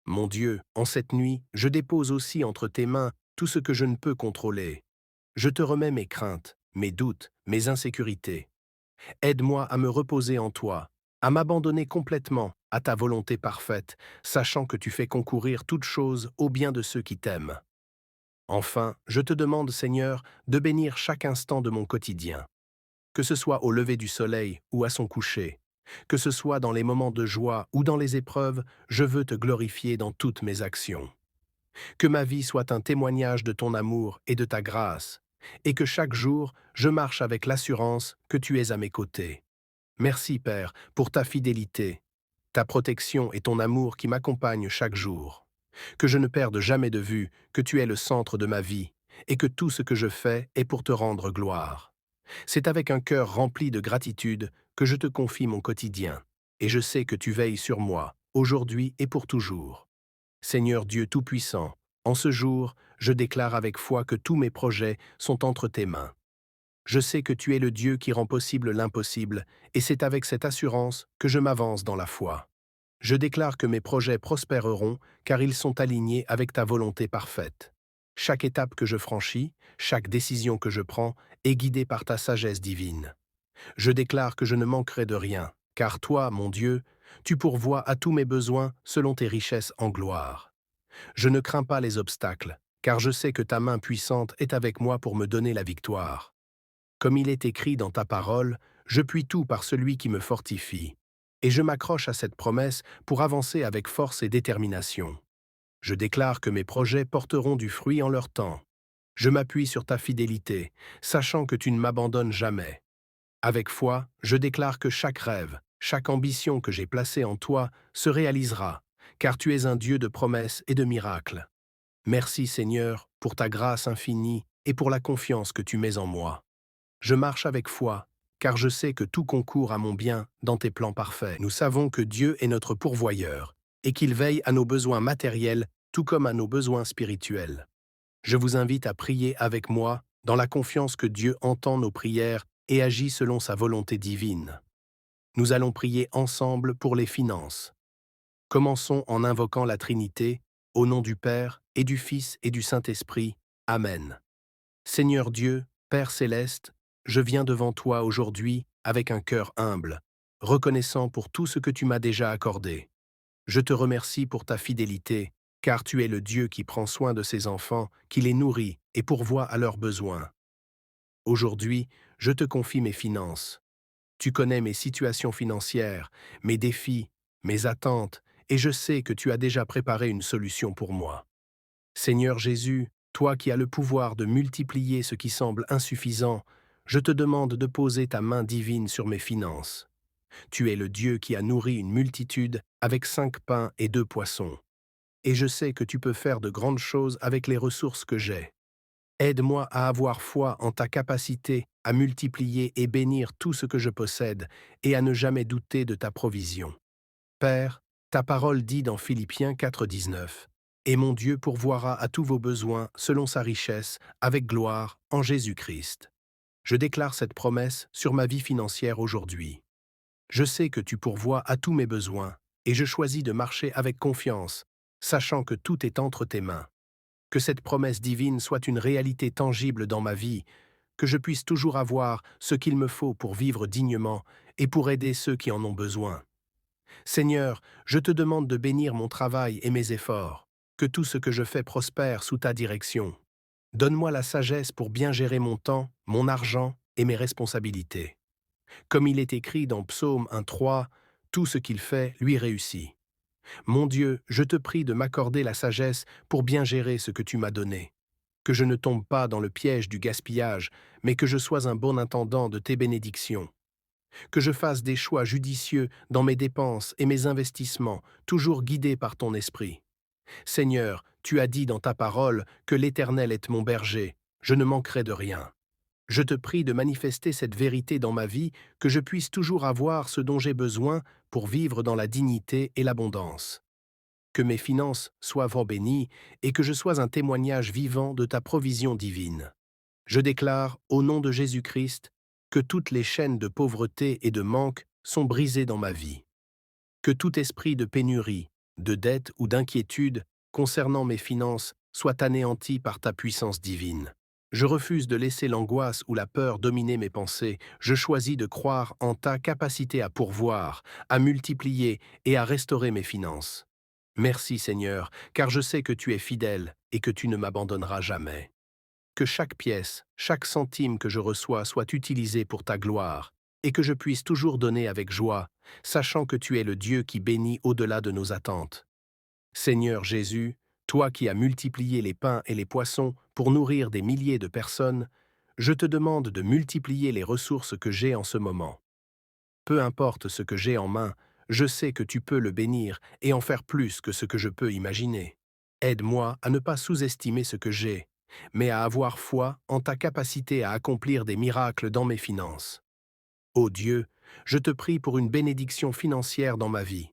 Mon Dieu, en cette nuit, je dépose aussi entre tes mains tout ce que je ne peux contrôler. Je te remets mes craintes, mes doutes, mes insécurités. Aide-moi à me reposer en toi, à m'abandonner complètement à ta volonté parfaite, sachant que tu fais concourir toutes choses au bien de ceux qui t'aiment. Enfin, je te demande, Seigneur, de bénir chaque instant de mon quotidien. Que ce soit au lever du soleil ou à son coucher, que ce soit dans les moments de joie ou dans les épreuves, je veux te glorifier dans toutes mes actions. Que ma vie soit un témoignage de ton amour et de ta grâce, et que chaque jour, je marche avec l'assurance que tu es à mes côtés. Merci, Père, pour ta fidélité, ta protection et ton amour qui m'accompagnent chaque jour. Que je ne perde jamais de vue que tu es le centre de ma vie, et que tout ce que je fais est pour te rendre gloire. C'est avec un cœur rempli de gratitude que je te confie mon quotidien, et je sais que tu veilles sur moi, aujourd'hui et pour toujours. Seigneur Dieu Tout-Puissant, en ce jour, je déclare avec foi que tous mes projets sont entre tes mains. Je sais que tu es le Dieu qui rend possible l'impossible, et c'est avec cette assurance que je m'avance dans la foi. Je déclare que mes projets prospéreront, car ils sont alignés avec ta volonté parfaite. Chaque étape que je franchis, chaque décision que je prends, est guidée par ta sagesse divine. Je déclare que je ne manquerai de rien, car toi, mon Dieu, tu pourvois à tous mes besoins selon tes richesses en gloire. Je ne crains pas les obstacles, car je sais que ta main puissante est avec moi pour me donner la victoire. Comme il est écrit dans ta parole, je puis tout par celui qui me fortifie. Et je m'accroche à cette promesse pour avancer avec force et détermination. Je déclare que mes projets porteront du fruit en leur temps. Je m'appuie sur ta fidélité, sachant que tu ne m'abandonnes jamais. Avec foi, je déclare que chaque rêve, chaque ambition que j'ai placée en toi se réalisera, car tu es un Dieu de promesses et de miracles. Merci Seigneur pour ta grâce infinie et pour la confiance que tu mets en moi. Je marche avec foi, car je sais que tout concourt à mon bien dans tes plans parfaits. Nous savons que Dieu est notre pourvoyeur, et qu'il veille à nos besoins matériels tout comme à nos besoins spirituels. Je vous invite à prier avec moi, dans la confiance que Dieu entend nos prières et agit selon sa volonté divine. Nous allons prier ensemble pour les finances. Commençons en invoquant la Trinité, au nom du Père, et du Fils et du Saint-Esprit. Amen. Seigneur Dieu, Père céleste, je viens devant toi aujourd'hui avec un cœur humble, reconnaissant pour tout ce que tu m'as déjà accordé. Je te remercie pour ta fidélité, car tu es le Dieu qui prend soin de ses enfants, qui les nourrit et pourvoit à leurs besoins. Aujourd'hui, je te confie mes finances. Tu connais mes situations financières, mes défis, mes attentes, et je sais que tu as déjà préparé une solution pour moi. Seigneur Jésus, toi qui as le pouvoir de multiplier ce qui semble insuffisant, je te demande de poser ta main divine sur mes finances. Tu es le Dieu qui a nourri une multitude avec 5 pains et 2 poissons. Et je sais que tu peux faire de grandes choses avec les ressources que j'ai. Aide-moi à avoir foi en ta capacité à multiplier et bénir tout ce que je possède et à ne jamais douter de ta provision. Père, ta parole dit dans Philippiens 4,19 « Et mon Dieu pourvoira à tous vos besoins selon sa richesse, avec gloire, en Jésus-Christ. » Je déclare cette promesse sur ma vie financière aujourd'hui. Je sais que tu pourvois à tous mes besoins, et je choisis de marcher avec confiance, sachant que tout est entre tes mains. Que cette promesse divine soit une réalité tangible dans ma vie, que je puisse toujours avoir ce qu'il me faut pour vivre dignement et pour aider ceux qui en ont besoin. Seigneur, je te demande de bénir mon travail et mes efforts, que tout ce que je fais prospère sous ta direction. Donne-moi la sagesse pour bien gérer mon temps, mon argent et mes responsabilités. Comme il est écrit dans Psaume 1:3, tout ce qu'il fait lui réussit. Mon Dieu, je te prie de m'accorder la sagesse pour bien gérer ce que tu m'as donné. Que je ne tombe pas dans le piège du gaspillage, mais que je sois un bon intendant de tes bénédictions. Que je fasse des choix judicieux dans mes dépenses et mes investissements, toujours guidés par ton esprit. Seigneur, tu as dit dans ta parole que l'Éternel est mon berger, je ne manquerai de rien. Je te prie de manifester cette vérité dans ma vie, que je puisse toujours avoir ce dont j'ai besoin pour vivre dans la dignité et l'abondance. Que mes finances soient fort bénies et que je sois un témoignage vivant de ta provision divine. Je déclare, au nom de Jésus-Christ, que toutes les chaînes de pauvreté et de manque sont brisées dans ma vie. Que tout esprit de pénurie, de dette ou d'inquiétude concernant mes finances soit anéanti par ta puissance divine. Je refuse de laisser l'angoisse ou la peur dominer mes pensées. Je choisis de croire en ta capacité à pourvoir, à multiplier et à restaurer mes finances. Merci Seigneur, car je sais que tu es fidèle et que tu ne m'abandonneras jamais. Que chaque pièce, chaque centime que je reçois soit utilisé pour ta gloire, et que je puisse toujours donner avec joie, sachant que tu es le Dieu qui bénit au-delà de nos attentes. Seigneur Jésus, toi qui as multiplié les pains et les poissons pour nourrir des milliers de personnes, je te demande de multiplier les ressources que j'ai en ce moment. Peu importe ce que j'ai en main, je sais que tu peux le bénir et en faire plus que ce que je peux imaginer. Aide-moi à ne pas sous-estimer ce que j'ai, mais à avoir foi en ta capacité à accomplir des miracles dans mes finances. Ô Dieu, je te prie pour une bénédiction financière dans ma vie,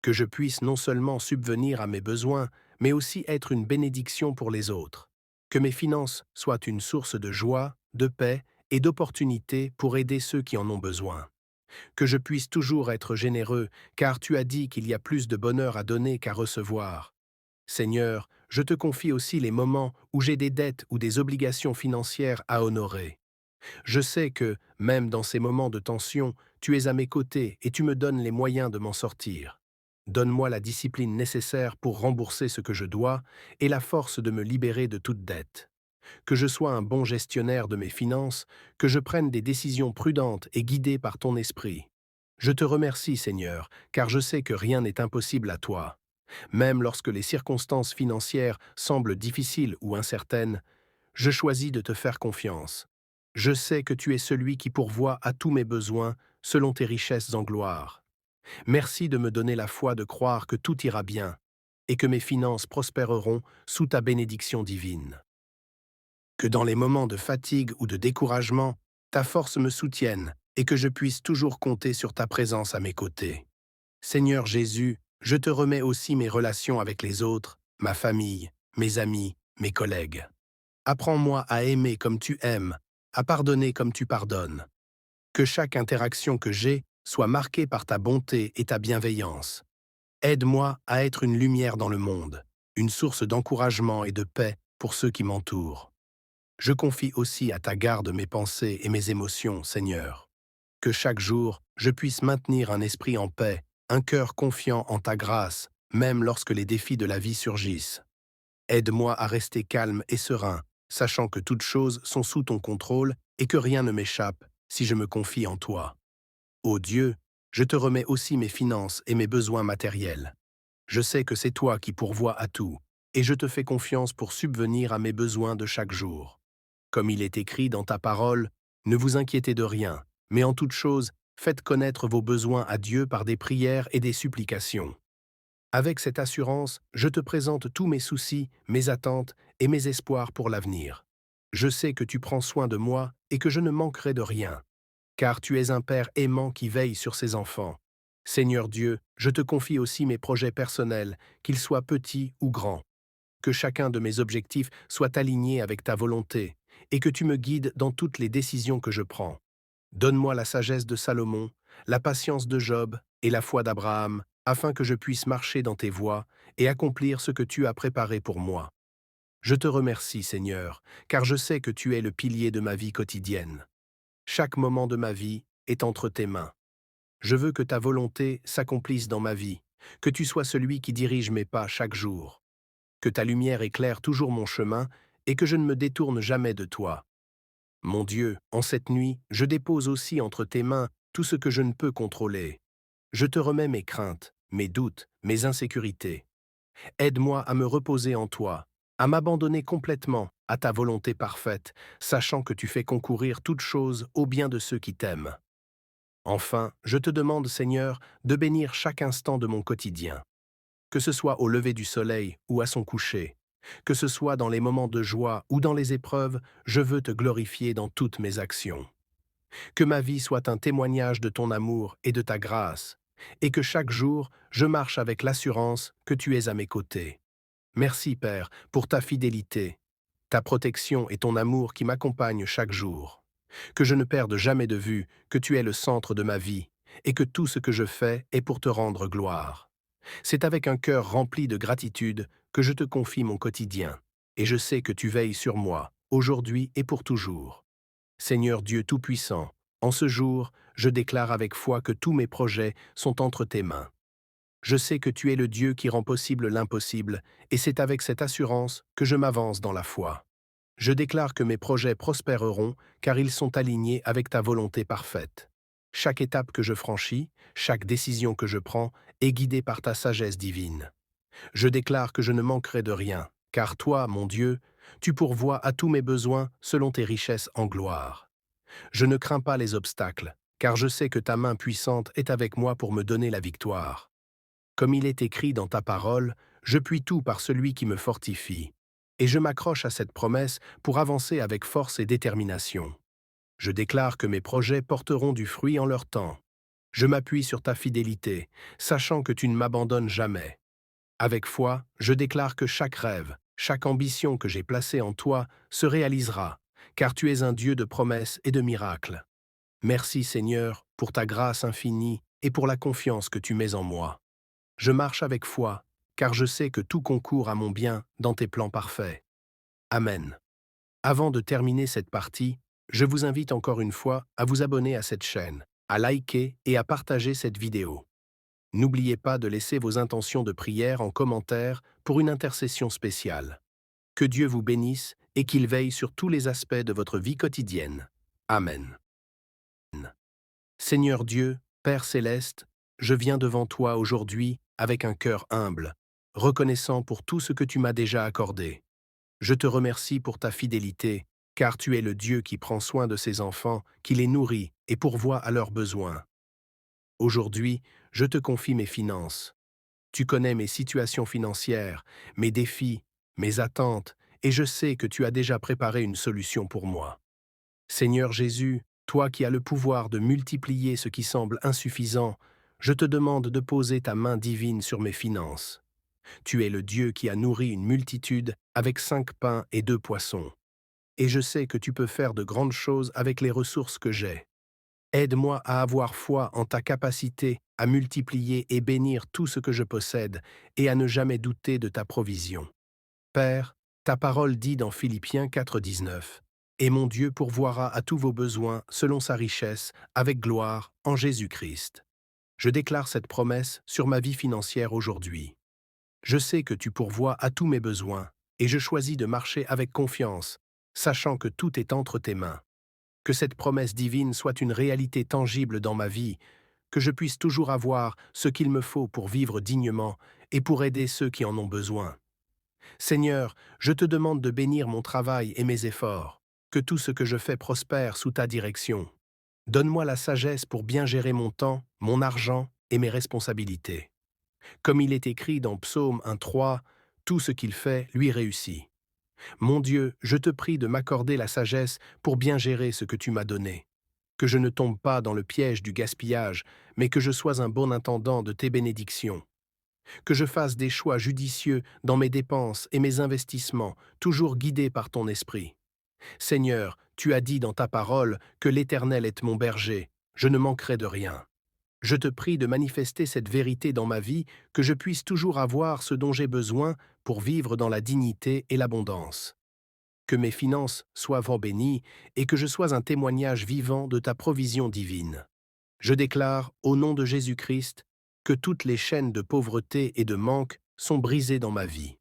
que je puisse non seulement subvenir à mes besoins, mais aussi être une bénédiction pour les autres. Que mes finances soient une source de joie, de paix et d'opportunités pour aider ceux qui en ont besoin. Que je puisse toujours être généreux, car tu as dit qu'il y a plus de bonheur à donner qu'à recevoir. Seigneur, je te confie aussi les moments où j'ai des dettes ou des obligations financières à honorer. Je sais que, même dans ces moments de tension, tu es à mes côtés et tu me donnes les moyens de m'en sortir. Donne-moi la discipline nécessaire pour rembourser ce que je dois et la force de me libérer de toute dette. Que je sois un bon gestionnaire de mes finances, que je prenne des décisions prudentes et guidées par ton esprit. Je te remercie, Seigneur, car je sais que rien n'est impossible à toi. Même lorsque les circonstances financières semblent difficiles ou incertaines, je choisis de te faire confiance. Je sais que tu es celui qui pourvoit à tous mes besoins selon tes richesses en gloire. Merci de me donner la foi de croire que tout ira bien et que mes finances prospéreront sous ta bénédiction divine. Que dans les moments de fatigue ou de découragement, ta force me soutienne et que je puisse toujours compter sur ta présence à mes côtés. Seigneur Jésus, je te remets aussi mes relations avec les autres, ma famille, mes amis, mes collègues. Apprends-moi à aimer comme tu aimes, à pardonner comme tu pardonnes. Que chaque interaction que j'ai soit marquée par ta bonté et ta bienveillance. Aide-moi à être une lumière dans le monde, une source d'encouragement et de paix pour ceux qui m'entourent. Je confie aussi à ta garde mes pensées et mes émotions, Seigneur. Que chaque jour, je puisse maintenir un esprit en paix, un cœur confiant en ta grâce, même lorsque les défis de la vie surgissent. Aide-moi à rester calme et serein, sachant que toutes choses sont sous ton contrôle et que rien ne m'échappe si je me confie en toi. Ô Dieu, je te remets aussi mes finances et mes besoins matériels. Je sais que c'est toi qui pourvois à tout, et je te fais confiance pour subvenir à mes besoins de chaque jour. Comme il est écrit dans ta parole, ne vous inquiétez de rien, mais en toute chose, faites connaître vos besoins à Dieu par des prières et des supplications. Avec cette assurance, je te présente tous mes soucis, mes attentes et mes espoirs pour l'avenir. Je sais que tu prends soin de moi et que je ne manquerai de rien, car tu es un Père aimant qui veille sur ses enfants. Seigneur Dieu, je te confie aussi mes projets personnels, qu'ils soient petits ou grands. Que chacun de mes objectifs soit aligné avec ta volonté, et que tu me guides dans toutes les décisions que je prends. Donne-moi la sagesse de Salomon, la patience de Job et la foi d'Abraham, afin que je puisse marcher dans tes voies et accomplir ce que tu as préparé pour moi. Je te remercie, Seigneur, car je sais que tu es le pilier de ma vie quotidienne. Chaque moment de ma vie est entre tes mains. Je veux que ta volonté s'accomplisse dans ma vie, que tu sois celui qui dirige mes pas chaque jour, que ta lumière éclaire toujours mon chemin et que je ne me détourne jamais de toi. Mon Dieu, en cette nuit, je dépose aussi entre tes mains tout ce que je ne peux contrôler. Je te remets mes craintes, mes doutes, mes insécurités. Aide-moi à me reposer en toi, à m'abandonner complètement à ta volonté parfaite, sachant que tu fais concourir toutes choses au bien de ceux qui t'aiment. Enfin, je te demande, Seigneur, de bénir chaque instant de mon quotidien. Que ce soit au lever du soleil ou à son coucher, que ce soit dans les moments de joie ou dans les épreuves, je veux te glorifier dans toutes mes actions. Que ma vie soit un témoignage de ton amour et de ta grâce, et que chaque jour, je marche avec l'assurance que tu es à mes côtés. Merci, Père, pour ta fidélité, ta protection et ton amour qui m'accompagnent chaque jour. Que je ne perde jamais de vue que tu es le centre de ma vie, et que tout ce que je fais est pour te rendre gloire. C'est avec un cœur rempli de gratitude que je te confie mon quotidien, et je sais que tu veilles sur moi, aujourd'hui et pour toujours. Seigneur Dieu Tout-Puissant, en ce jour, je déclare avec foi que tous mes projets sont entre tes mains. Je sais que tu es le Dieu qui rend possible l'impossible, et c'est avec cette assurance que je m'avance dans la foi. Je déclare que mes projets prospéreront, car ils sont alignés avec ta volonté parfaite. Chaque étape que je franchis, chaque décision que je prends, est guidée par ta sagesse divine. Je déclare que je ne manquerai de rien, car toi, mon Dieu, tu pourvois à tous mes besoins selon tes richesses en gloire. Je ne crains pas les obstacles, car je sais que ta main puissante est avec moi pour me donner la victoire. Comme il est écrit dans ta parole, je puis tout par celui qui me fortifie. Et je m'accroche à cette promesse pour avancer avec force et détermination. Je déclare que mes projets porteront du fruit en leur temps. Je m'appuie sur ta fidélité, sachant que tu ne m'abandonnes jamais. Avec foi, je déclare que chaque rêve, chaque ambition que j'ai placée en toi se réalisera, car tu es un Dieu de promesses et de miracles. Merci Seigneur pour ta grâce infinie et pour la confiance que tu mets en moi. Je marche avec foi, car je sais que tout concourt à mon bien dans tes plans parfaits. Amen. Avant de terminer cette partie, je vous invite encore une fois à vous abonner à cette chaîne, à liker et à partager cette vidéo. N'oubliez pas de laisser vos intentions de prière en commentaire pour une intercession spéciale. Que Dieu vous bénisse et qu'il veille sur tous les aspects de votre vie quotidienne. Amen. Seigneur Dieu, Père céleste, je viens devant toi aujourd'hui avec un cœur humble, reconnaissant pour tout ce que tu m'as déjà accordé. Je te remercie pour ta fidélité, car tu es le Dieu qui prend soin de ses enfants, qui les nourrit et pourvoit à leurs besoins. Aujourd'hui, je te confie mes finances. Tu connais mes situations financières, mes défis, mes attentes, et je sais que tu as déjà préparé une solution pour moi. Seigneur Jésus, toi qui as le pouvoir de multiplier ce qui semble insuffisant, je te demande de poser ta main divine sur mes finances. Tu es le Dieu qui a nourri une multitude avec 5 pains et 2 poissons. Et je sais que tu peux faire de grandes choses avec les ressources que j'ai. Aide-moi à avoir foi en ta capacité à multiplier et bénir tout ce que je possède et à ne jamais douter de ta provision. Père, ta parole dit dans Philippiens 4,19 « Et mon Dieu pourvoira à tous vos besoins selon sa richesse, avec gloire, en Jésus-Christ. » Je déclare cette promesse sur ma vie financière aujourd'hui. Je sais que tu pourvois à tous mes besoins, et je choisis de marcher avec confiance, sachant que tout est entre tes mains. Que cette promesse divine soit une réalité tangible dans ma vie, que je puisse toujours avoir ce qu'il me faut pour vivre dignement et pour aider ceux qui en ont besoin. Seigneur, je te demande de bénir mon travail et mes efforts, que tout ce que je fais prospère sous ta direction. Donne-moi la sagesse pour bien gérer mon temps, mon argent et mes responsabilités. Comme il est écrit dans Psaume 1,3, tout ce qu'il fait lui réussit. Mon Dieu, je te prie de m'accorder la sagesse pour bien gérer ce que tu m'as donné. Que je ne tombe pas dans le piège du gaspillage, mais que je sois un bon intendant de tes bénédictions. Que je fasse des choix judicieux dans mes dépenses et mes investissements, toujours guidés par ton esprit. Seigneur, tu as dit dans ta parole que l'Éternel est mon berger, je ne manquerai de rien. Je te prie de manifester cette vérité dans ma vie, que je puisse toujours avoir ce dont j'ai besoin pour vivre dans la dignité et l'abondance. Que mes finances soient fort bénies et que je sois un témoignage vivant de ta provision divine. Je déclare, au nom de Jésus-Christ, que toutes les chaînes de pauvreté et de manque sont brisées dans ma vie.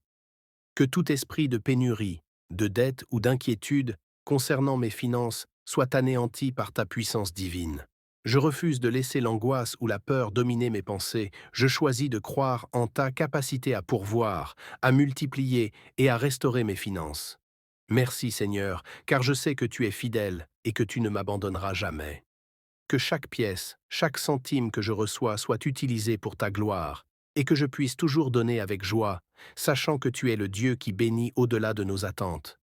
Que tout esprit de pénurie, de dette ou d'inquiétude concernant mes finances soit anéanti par ta puissance divine. Je refuse de laisser l'angoisse ou la peur dominer mes pensées. Je choisis de croire en ta capacité à pourvoir, à multiplier et à restaurer mes finances. Merci Seigneur, car je sais que tu es fidèle et que tu ne m'abandonneras jamais. Que chaque pièce, chaque centime que je reçois soit utilisé pour ta gloire, et que je puisse toujours donner avec joie, sachant que tu es le Dieu qui bénit au-delà de nos attentes.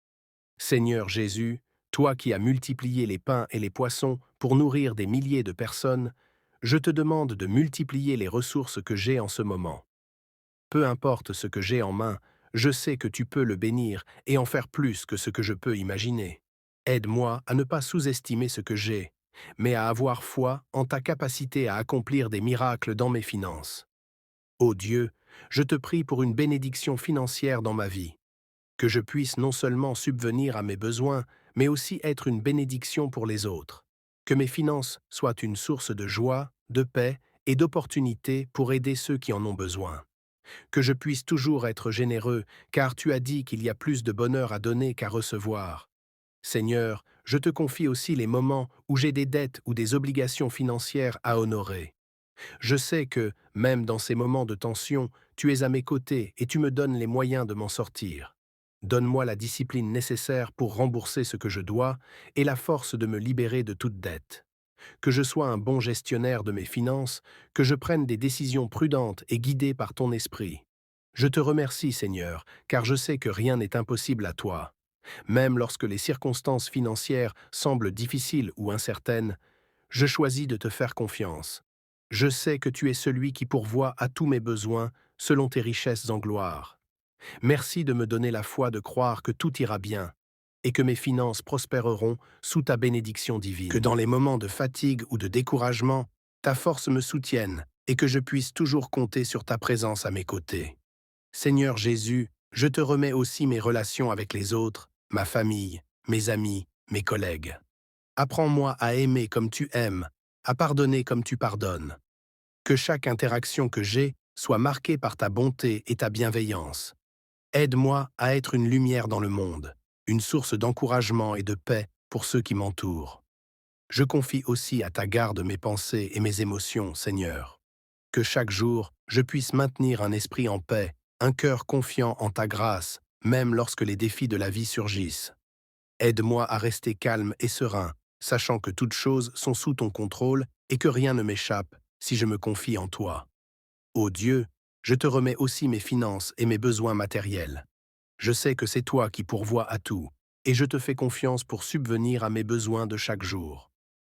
Seigneur Jésus, toi qui as multiplié les pains et les poissons pour nourrir des milliers de personnes, je te demande de multiplier les ressources que j'ai en ce moment. Peu importe ce que j'ai en main, je sais que tu peux le bénir et en faire plus que ce que je peux imaginer. Aide-moi à ne pas sous-estimer ce que j'ai, mais à avoir foi en ta capacité à accomplir des miracles dans mes finances. Ô Dieu, je te prie pour une bénédiction financière dans ma vie, que je puisse non seulement subvenir à mes besoins, mais aussi être une bénédiction pour les autres. Que mes finances soient une source de joie, de paix et d'opportunités pour aider ceux qui en ont besoin. Que je puisse toujours être généreux, car tu as dit qu'il y a plus de bonheur à donner qu'à recevoir. Seigneur, je te confie aussi les moments où j'ai des dettes ou des obligations financières à honorer. Je sais que, même dans ces moments de tension, tu es à mes côtés et tu me donnes les moyens de m'en sortir. Donne-moi la discipline nécessaire pour rembourser ce que je dois et la force de me libérer de toute dette. Que je sois un bon gestionnaire de mes finances, que je prenne des décisions prudentes et guidées par ton esprit. Je te remercie, Seigneur, car je sais que rien n'est impossible à toi. Même lorsque les circonstances financières semblent difficiles ou incertaines, je choisis de te faire confiance. Je sais que tu es celui qui pourvoit à tous mes besoins selon tes richesses en gloire. Merci de me donner la foi de croire que tout ira bien et que mes finances prospéreront sous ta bénédiction divine. Que dans les moments de fatigue ou de découragement, ta force me soutienne et que je puisse toujours compter sur ta présence à mes côtés. Seigneur Jésus, je te remets aussi mes relations avec les autres, ma famille, mes amis, mes collègues. Apprends-moi à aimer comme tu aimes, à pardonner comme tu pardonnes. Que chaque interaction que j'ai soit marquée par ta bonté et ta bienveillance. Aide-moi à être une lumière dans le monde, une source d'encouragement et de paix pour ceux qui m'entourent. Je confie aussi à ta garde mes pensées et mes émotions, Seigneur. Que chaque jour, je puisse maintenir un esprit en paix, un cœur confiant en ta grâce, même lorsque les défis de la vie surgissent. Aide-moi à rester calme et serein, sachant que toutes choses sont sous ton contrôle et que rien ne m'échappe si je me confie en toi. Ô Dieu, je te remets aussi mes finances et mes besoins matériels. Je sais que c'est toi qui pourvois à tout, et je te fais confiance pour subvenir à mes besoins de chaque jour.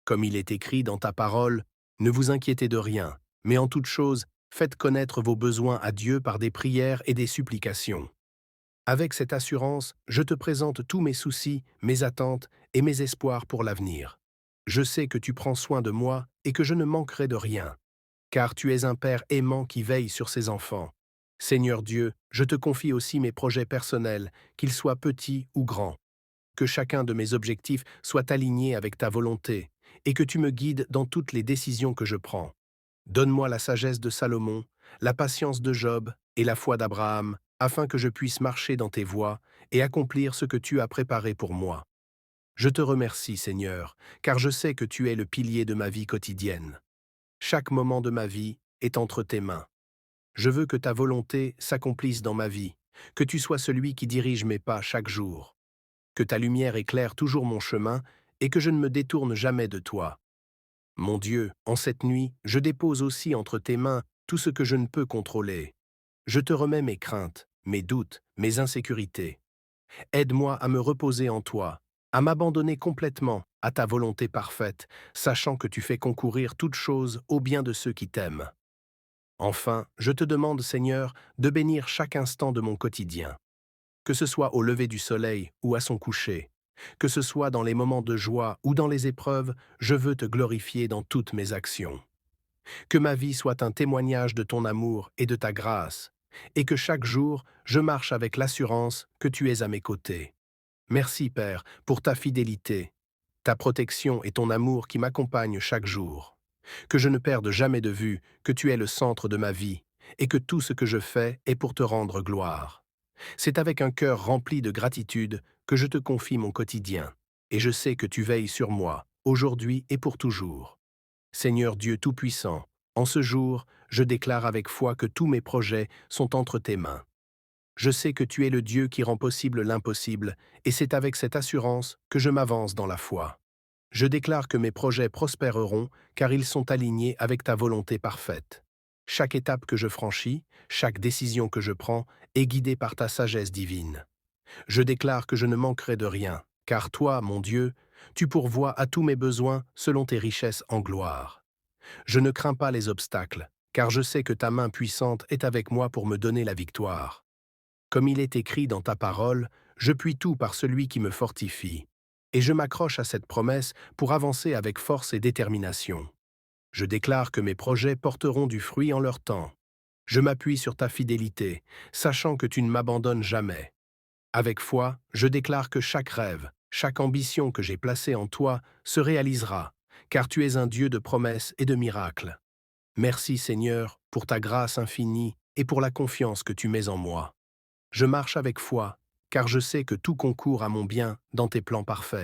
Comme il est écrit dans ta parole, ne vous inquiétez de rien, mais en toute chose, faites connaître vos besoins à Dieu par des prières et des supplications. Avec cette assurance, je te présente tous mes soucis, mes attentes et mes espoirs pour l'avenir. Je sais que tu prends soin de moi et que je ne manquerai de rien, car tu es un Père aimant qui veille sur ses enfants. Seigneur Dieu, je te confie aussi mes projets personnels, qu'ils soient petits ou grands. Que chacun de mes objectifs soit aligné avec ta volonté, et que tu me guides dans toutes les décisions que je prends. Donne-moi la sagesse de Salomon, la patience de Job et la foi d'Abraham, afin que je puisse marcher dans tes voies et accomplir ce que tu as préparé pour moi. Je te remercie, Seigneur, car je sais que tu es le pilier de ma vie quotidienne. Chaque moment de ma vie est entre tes mains. Je veux que ta volonté s'accomplisse dans ma vie, que tu sois celui qui dirige mes pas chaque jour. Que ta lumière éclaire toujours mon chemin et que je ne me détourne jamais de toi. Mon Dieu, en cette nuit, je dépose aussi entre tes mains tout ce que je ne peux contrôler. Je te remets mes craintes, mes doutes, mes insécurités. Aide-moi à me reposer en toi, à m'abandonner complètement à ta volonté parfaite, sachant que tu fais concourir toutes choses au bien de ceux qui t'aiment. Enfin, je te demande, Seigneur, de bénir chaque instant de mon quotidien. Que ce soit au lever du soleil ou à son coucher, que ce soit dans les moments de joie ou dans les épreuves, je veux te glorifier dans toutes mes actions. Que ma vie soit un témoignage de ton amour et de ta grâce, et que chaque jour, je marche avec l'assurance que tu es à mes côtés. Merci, Père, pour ta fidélité, ta protection et ton amour qui m'accompagnent chaque jour. Que je ne perde jamais de vue que tu es le centre de ma vie, et que tout ce que je fais est pour te rendre gloire. C'est avec un cœur rempli de gratitude que je te confie mon quotidien, et je sais que tu veilles sur moi, aujourd'hui et pour toujours. Seigneur Dieu Tout-Puissant, en ce jour, je déclare avec foi que tous mes projets sont entre tes mains. Je sais que tu es le Dieu qui rend possible l'impossible, et c'est avec cette assurance que je m'avance dans la foi. Je déclare que mes projets prospéreront, car ils sont alignés avec ta volonté parfaite. Chaque étape que je franchis, chaque décision que je prends, est guidée par ta sagesse divine. Je déclare que je ne manquerai de rien, car toi, mon Dieu, tu pourvois à tous mes besoins selon tes richesses en gloire. Je ne crains pas les obstacles, car je sais que ta main puissante est avec moi pour me donner la victoire. Comme il est écrit dans ta parole, je puis tout par celui qui me fortifie. Et je m'accroche à cette promesse pour avancer avec force et détermination. Je déclare que mes projets porteront du fruit en leur temps. Je m'appuie sur ta fidélité, sachant que tu ne m'abandonnes jamais. Avec foi, je déclare que chaque rêve, chaque ambition que j'ai placée en toi se réalisera, car tu es un Dieu de promesses et de miracles. Merci Seigneur pour ta grâce infinie et pour la confiance que tu mets en moi. Je marche avec foi, car je sais que tout concourt à mon bien dans tes plans parfaits.